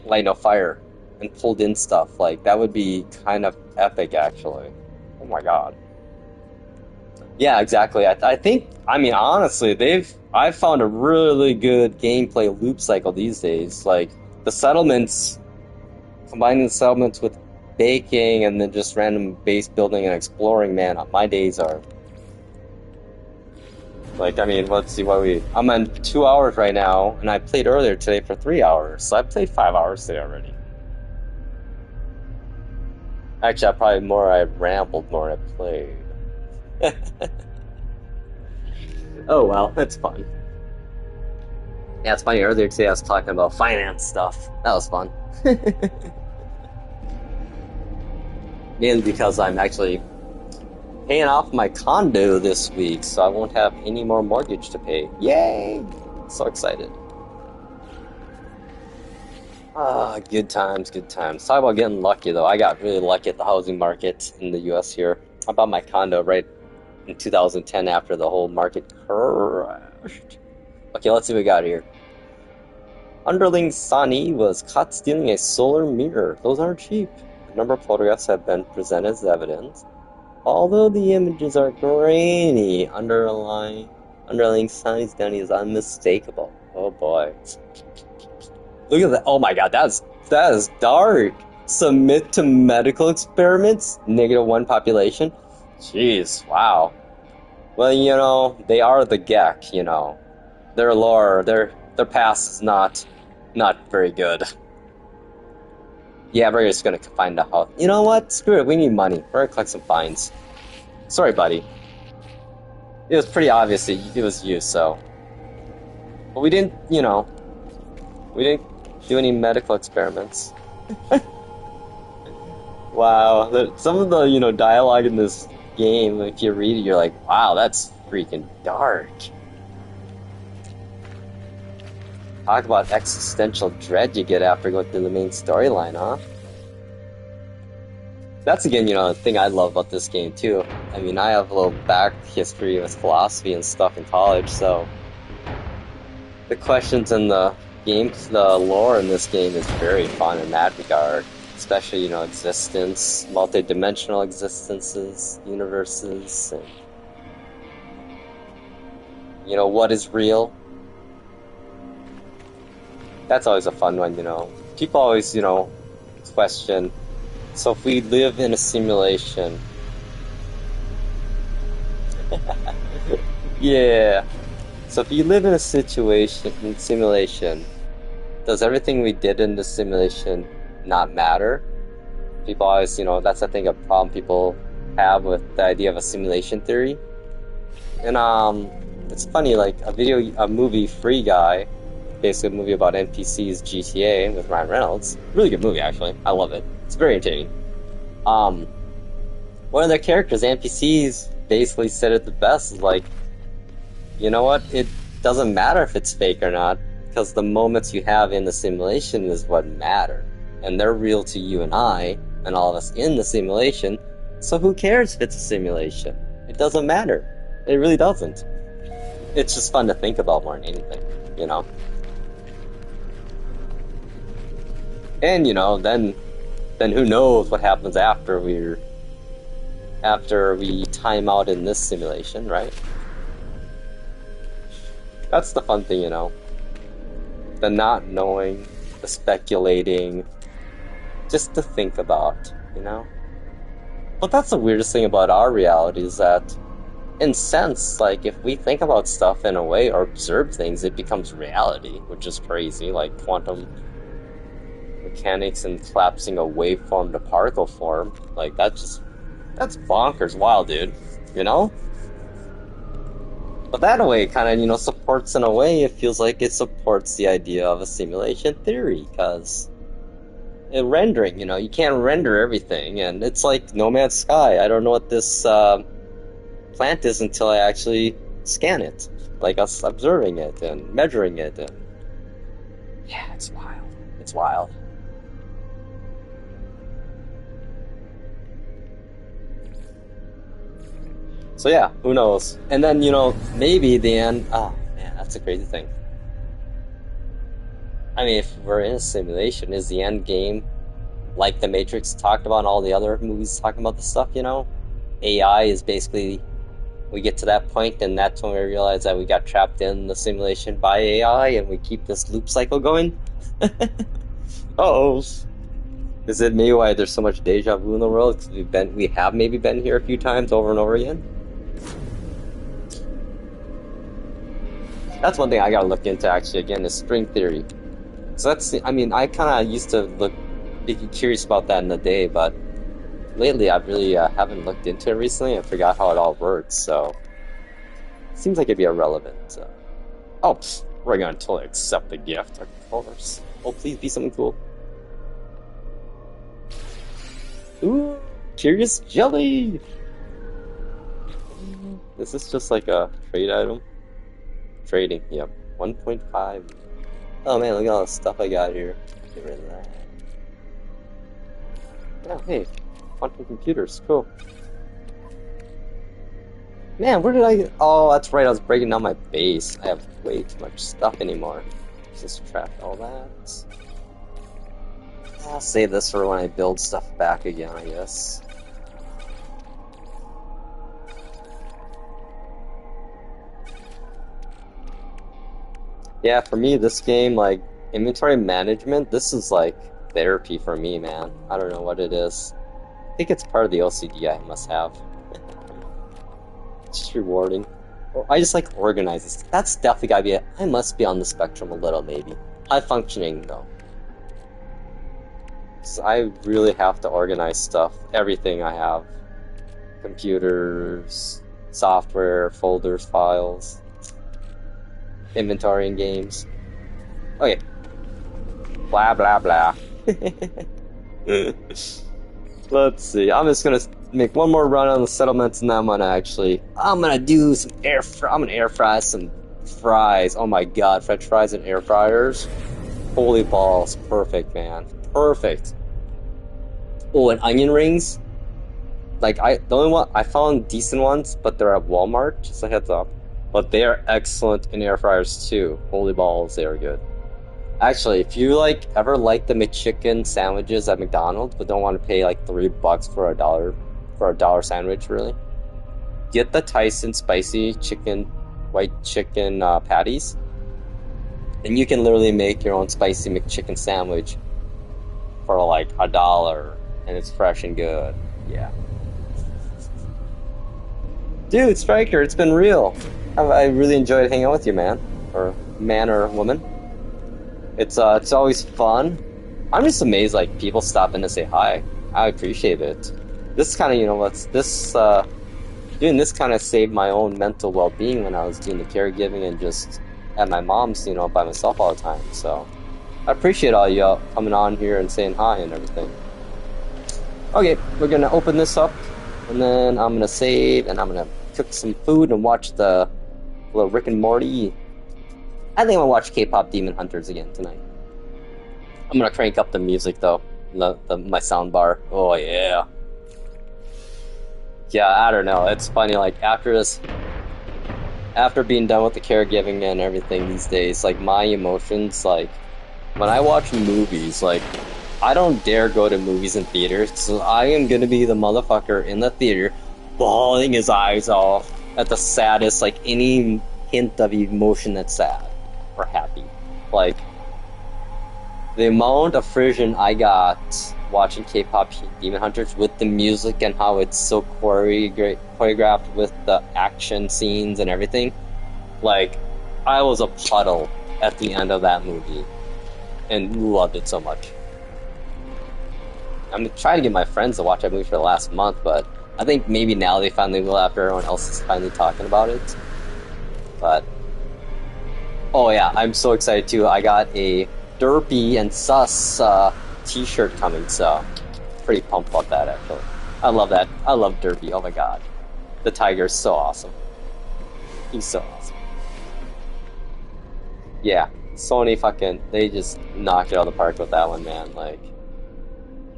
Light No Fire and pulled in stuff, like that would be kind of epic actually. Oh my god. Yeah, exactly. I think, I mean, honestly, I've found a really good gameplay loop cycle these days. Like the settlements, combining the settlements with baking and then just random base building and exploring, man, my days are like, I mean, let's see I'm on 2 hours right now, and I played earlier today for 3 hours, so I played 5 hours today already. Actually, I rambled more than I played. Oh well, that's fun. Yeah, it's funny, earlier today I was talking about finance stuff. That was fun. Mainly because I'm actually paying off my condo this week, so I won't have any more mortgage to pay. Yay! So excited. Ah, good times, good times. Talk about getting lucky, though. I got really lucky at the housing market in the US here. I bought my condo right in 2010 after the whole market crashed. Okay, let's see what we got here. Underling Sani was caught stealing a solar mirror. Those aren't cheap. A number of photographs have been presented as evidence. Although the images are grainy, underlying Sani's identity is unmistakable. Oh boy. Look at that. Oh my god, that is dark. Submit to medical experiments? -1 population? Jeez, wow. Well, you know, they are the Gek, you know. Their lore, their past is not very good. Yeah, we're just gonna find a house. You know what? Screw it, we need money. We're gonna collect some fines. Sorry, buddy. It was pretty obvious it was you, so. But we didn't, you know, we didn't do any medical experiments. Wow, some of the, you know, dialogue in this game, if you read it, you're like, wow, that's freaking dark. Talk about existential dread you get after going through the main storyline, huh? That's, again, you know, the thing I love about this game, too. I mean, I have a little back history with philosophy and stuff in college, so the questions and the lore in this game is very fun in that regard. Especially, you know, existence, multi-dimensional existences, universes, and, you know, what is real? That's always a fun one, you know. People always, you know, question, so if we live in a simulation... Yeah. So if you live in a simulation, does everything we did in the simulation not matter? People always, you know, that's I think a problem people have with the idea of a simulation theory. And it's funny, like a movie, Free Guy, basically a movie about NPCs, GTA with Ryan Reynolds. Really good movie, actually. I love it. It's very entertaining. One of the characters, NPCs, basically said it the best, is like, you know what? It doesn't matter if it's fake or not, because the moments you have in the simulation is what matter. And they're real to you and I, and all of us in the simulation, so who cares if it's a simulation? It doesn't matter. It really doesn't. It's just fun to think about more than anything, you know? And, you know, then who knows what happens after we time out in this simulation, right? That's the fun thing, you know? The not knowing, the speculating, just to think about, you know? But that's the weirdest thing about our reality, is that, in sense, like, if we think about stuff in a way or observe things, it becomes reality, which is crazy, like quantum mechanics and collapsing a waveform to particle form. Like, that's bonkers wild, dude, you know? But that, in a way, kind of, you know, supports, in a way, it feels like it supports the idea of a simulation theory, because rendering, you know, you can't render everything, and it's like No Man's Sky. I don't know what this plant is until I actually scan it, like us observing it and measuring it, and yeah, it's wild. It's wild. So yeah, who knows? And then, you know, maybe the end. Oh man, that's a crazy thing. I mean, if we're in a simulation, is the end game like the Matrix talked about and all the other movies talking about this stuff, you know? AI is basically, we get to that point and that's when we realize that we got trapped in the simulation by AI and we keep this loop cycle going. Uh-oh. Is it maybe why there's so much deja vu in the world? Because we have maybe been here a few times over and over again? That's one thing I gotta look into actually again is string theory. So that's, I mean, I kind of used to be curious about that in the day, but lately I really haven't looked into it recently. I forgot how it all works, so it seems like it'd be irrelevant. We're gonna totally accept the gift, of course. Oh, please be something cool. Ooh, curious jelly. Is this just like a trade item? Trading, yep. 1.5. Oh man, look at all the stuff I got here. Get rid of that. Oh, hey. Quantum computers, cool. Man, where did I get... Oh, that's right, I was breaking down my base. I have way too much stuff anymore. Just track all that. I'll save this for when I build stuff back again, I guess. Yeah, for me, this game, like, inventory management, this is like therapy for me, man. I don't know what it is. I think it's part of the OCD I must have. It's just rewarding. I just like organizing. That's definitely gotta be it. I must be on the spectrum a little, maybe. High functioning, though. So I really have to organize stuff. Everything I have. Computers, software, folders, files, inventory in games. Okay. Blah, blah, blah. Let's see. I'm just gonna make one more run on the settlements, and then I'm gonna do some I'm gonna air fry some fries. Oh my god, French fries and air fryers. Holy balls, perfect, man, perfect. Oh, and onion rings. Like the only one I found decent ones, but they're at Walmart. Just a heads up. But they are excellent in air fryers too. Holy balls, they are good. Actually, if you ever like the McChicken sandwiches at McDonald's, but don't want to pay like $3 for a dollar sandwich, really, get the Tyson spicy chicken, white chicken patties. Then you can literally make your own spicy McChicken sandwich for like $1, and it's fresh and good. Yeah, dude, Striker, it's been real. I really enjoyed hanging out with you, man, or woman. It's always fun. I'm just amazed, like, people stop in to say hi. I appreciate it. This kind of, doing this kind of saved my own mental well-being when I was doing the caregiving and just at my mom's, by myself all the time. So I appreciate all y'all coming on here and saying hi and everything. Okay, we're gonna open this up, and then I'm gonna save, and I'm gonna cook some food and watch the little Rick and Morty. I think I'm gonna watch K-pop Demon Hunters again tonight. I'm gonna crank up the music though, my sound bar. Oh yeah. Yeah, I don't know. It's funny, like after being done with the caregiving and everything these days, like my emotions, like when I watch movies, like I don't dare go to movies in theaters, so I am gonna be the motherfucker in the theater, bawling his eyes off at the saddest, like any hint of emotion that's sad or happy. Like the amount of friction I got watching K-pop Demon Hunters with the music and how it's so choreographed with the action scenes and everything. Like I was a puddle at the end of that movie and loved it so much. I'm trying to get my friends to watch that movie for the last month, but I think maybe now they finally will after everyone else is finally talking about it. But oh yeah, I'm so excited too. I got a Derpy and Sus t-shirt coming, so pretty pumped about that actually. I love that. I love Derpy. Oh my god. The tiger's so awesome. He's so awesome. Yeah, Sony they just knocked it out of the park with that one, man. Like,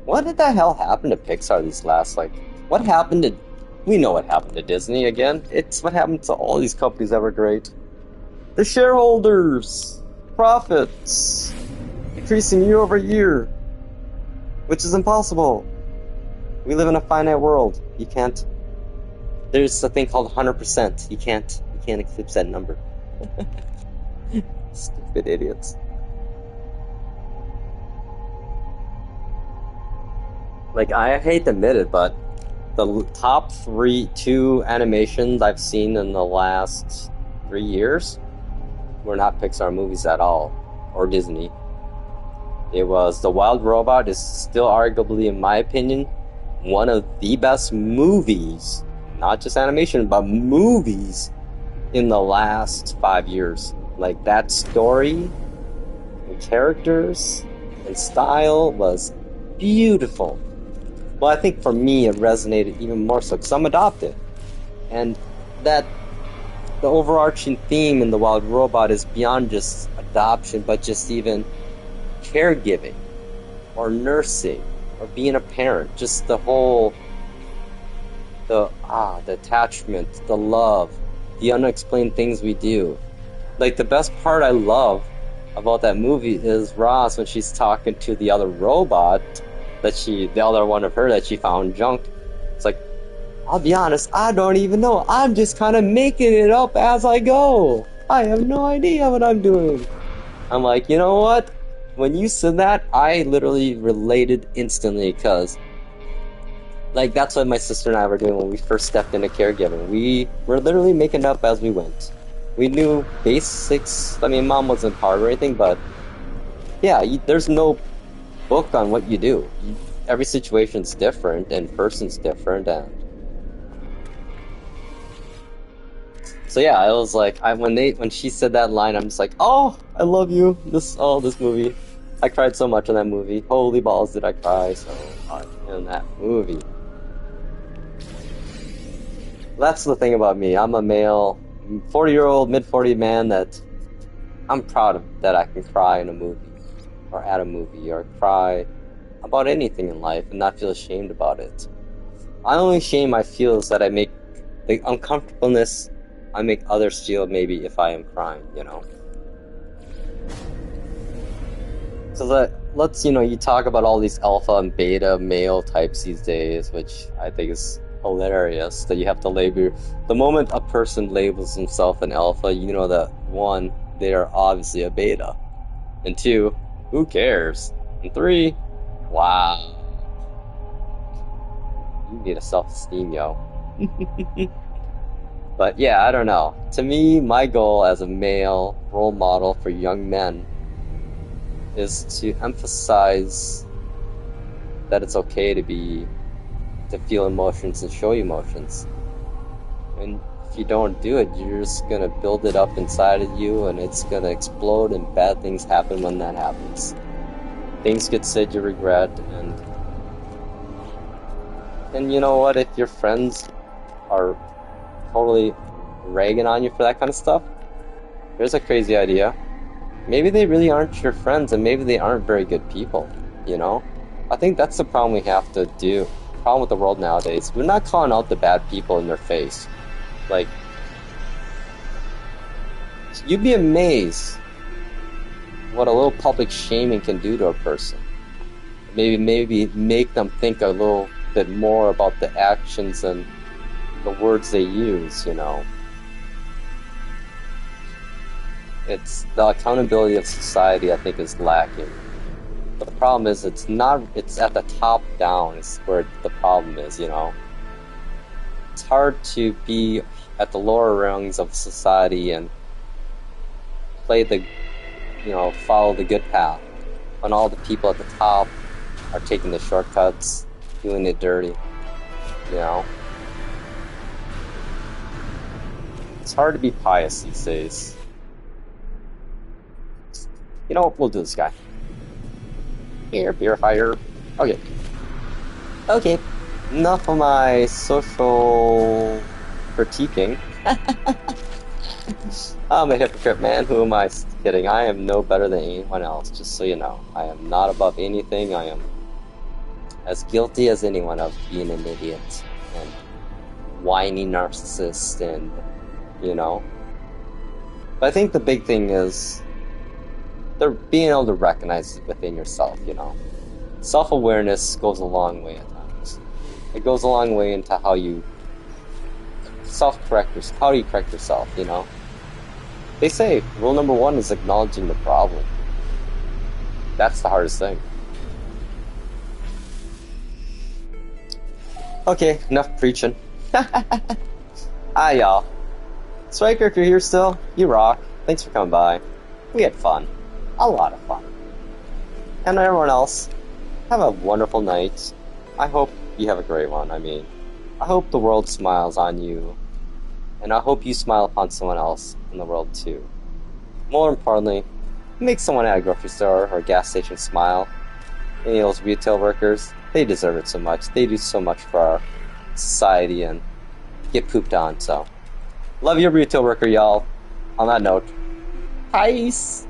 what did the hell happen to Pixar these last, what happened to We know what happened to Disney again. It's what happened to all these companies that were great. The shareholders, profits, increasing year over year, which is impossible. We live in a finite world. You can't. There's a thing called 100%. You can't eclipse that number. Stupid idiots. Like, I hate to admit it, but the top two animations I've seen in the last 3 years were not Pixar movies at all, or Disney. It was The Wild Robot is still arguably, in my opinion, one of the best movies, not just animation, but movies in the last 5 years. Like, that story, and characters, and style was beautiful. Well, I think for me it resonated even more so because I'm adopted. And that the overarching theme in The Wild Robot is beyond just adoption, but just even caregiving or nursing or being a parent. Just the whole the attachment, the love, the unexplained things we do. Like, the best part I love about that movie is Ross when she's talking to the other robot the other one of her that she found junked. It's like, I'll be honest, I don't even know. I'm just kind of making it up as I go. I have no idea what I'm doing. I'm like, you know what? When you said that, I literally related instantly because, like, that's what my sister and I were doing when we first stepped into caregiving. We were literally making it up as we went. We knew basics. I mean, Mom wasn't hard or anything, but yeah, there's no book on what you do. Every situation's different and person's different, and so yeah, I was like, when she said that line, I'm just like, oh, I love you. This movie, I cried so much in that movie. Holy balls, did I cry so much in that movie. That's the thing about me. I'm a male, 40-year-old, mid-40 man that I'm proud of that I can cry in a movie. Or at a movie, or cry about anything in life and not feel ashamed about it. The only shame I feel is that I make the uncomfortableness I make others feel maybe if I am crying, you know? So let's, you talk about all these alpha and beta male types these days, which I think is hilarious, that you have to label. The moment a person labels himself an alpha, you know that, one, they are obviously a beta. And two, who cares? And three, wow. You need a self-esteem, yo. But yeah, I don't know. To me, my goal as a male role model for young men is to emphasize that it's okay to feel emotions and show emotions. And if you don't do it, you're just gonna build it up inside of you and it's gonna explode, and bad things happen when that happens. Things get said you regret, and you know what, if your friends are totally ragging on you for that kind of stuff, here's a crazy idea. Maybe they really aren't your friends, and maybe they aren't very good people, you know? I think that's the problem we have to do. The problem with the world nowadays. We're not calling out the bad people in their face. Like, you'd be amazed what a little public shaming can do to a person. Maybe make them think a little bit more about the actions and the words they use, you know. It's the accountability of society, I think, is lacking. But the problem is it's at the top down is where the problem is, you know. It's hard to be at the lower rungs of society and follow the good path when all the people at the top are taking the shortcuts, doing it dirty, you know. It's hard to be pious these days. You know what? We'll do this guy. Here, purifier. Okay. Enough of my social critiquing. I'm a hypocrite, man. Who am I kidding? I am no better than anyone else, just so you know. I am not above anything. I am as guilty as anyone of being an idiot. And whiny narcissist and, you know. But I think the big thing is they're being able to recognize it within yourself, you know. Self-awareness goes a long way at times. It goes a long way into how you self-correct yourself. How do you correct yourself, you know? They say rule number 1 is acknowledging the problem. That's the hardest thing. Okay, enough preaching. Hi, y'all. Striker, if you're here still, you rock. Thanks for coming by. We had fun. A lot of fun. And everyone else, have a wonderful night. I hope you have a great one. I mean, I hope the world smiles on you. And I hope you smile upon someone else in the world too. More importantly, make someone at a grocery store or a gas station smile. Any of those retail workers, they deserve it so much. They do so much for our society and get pooped on, so. Love your retail worker, y'all. On that note, peace!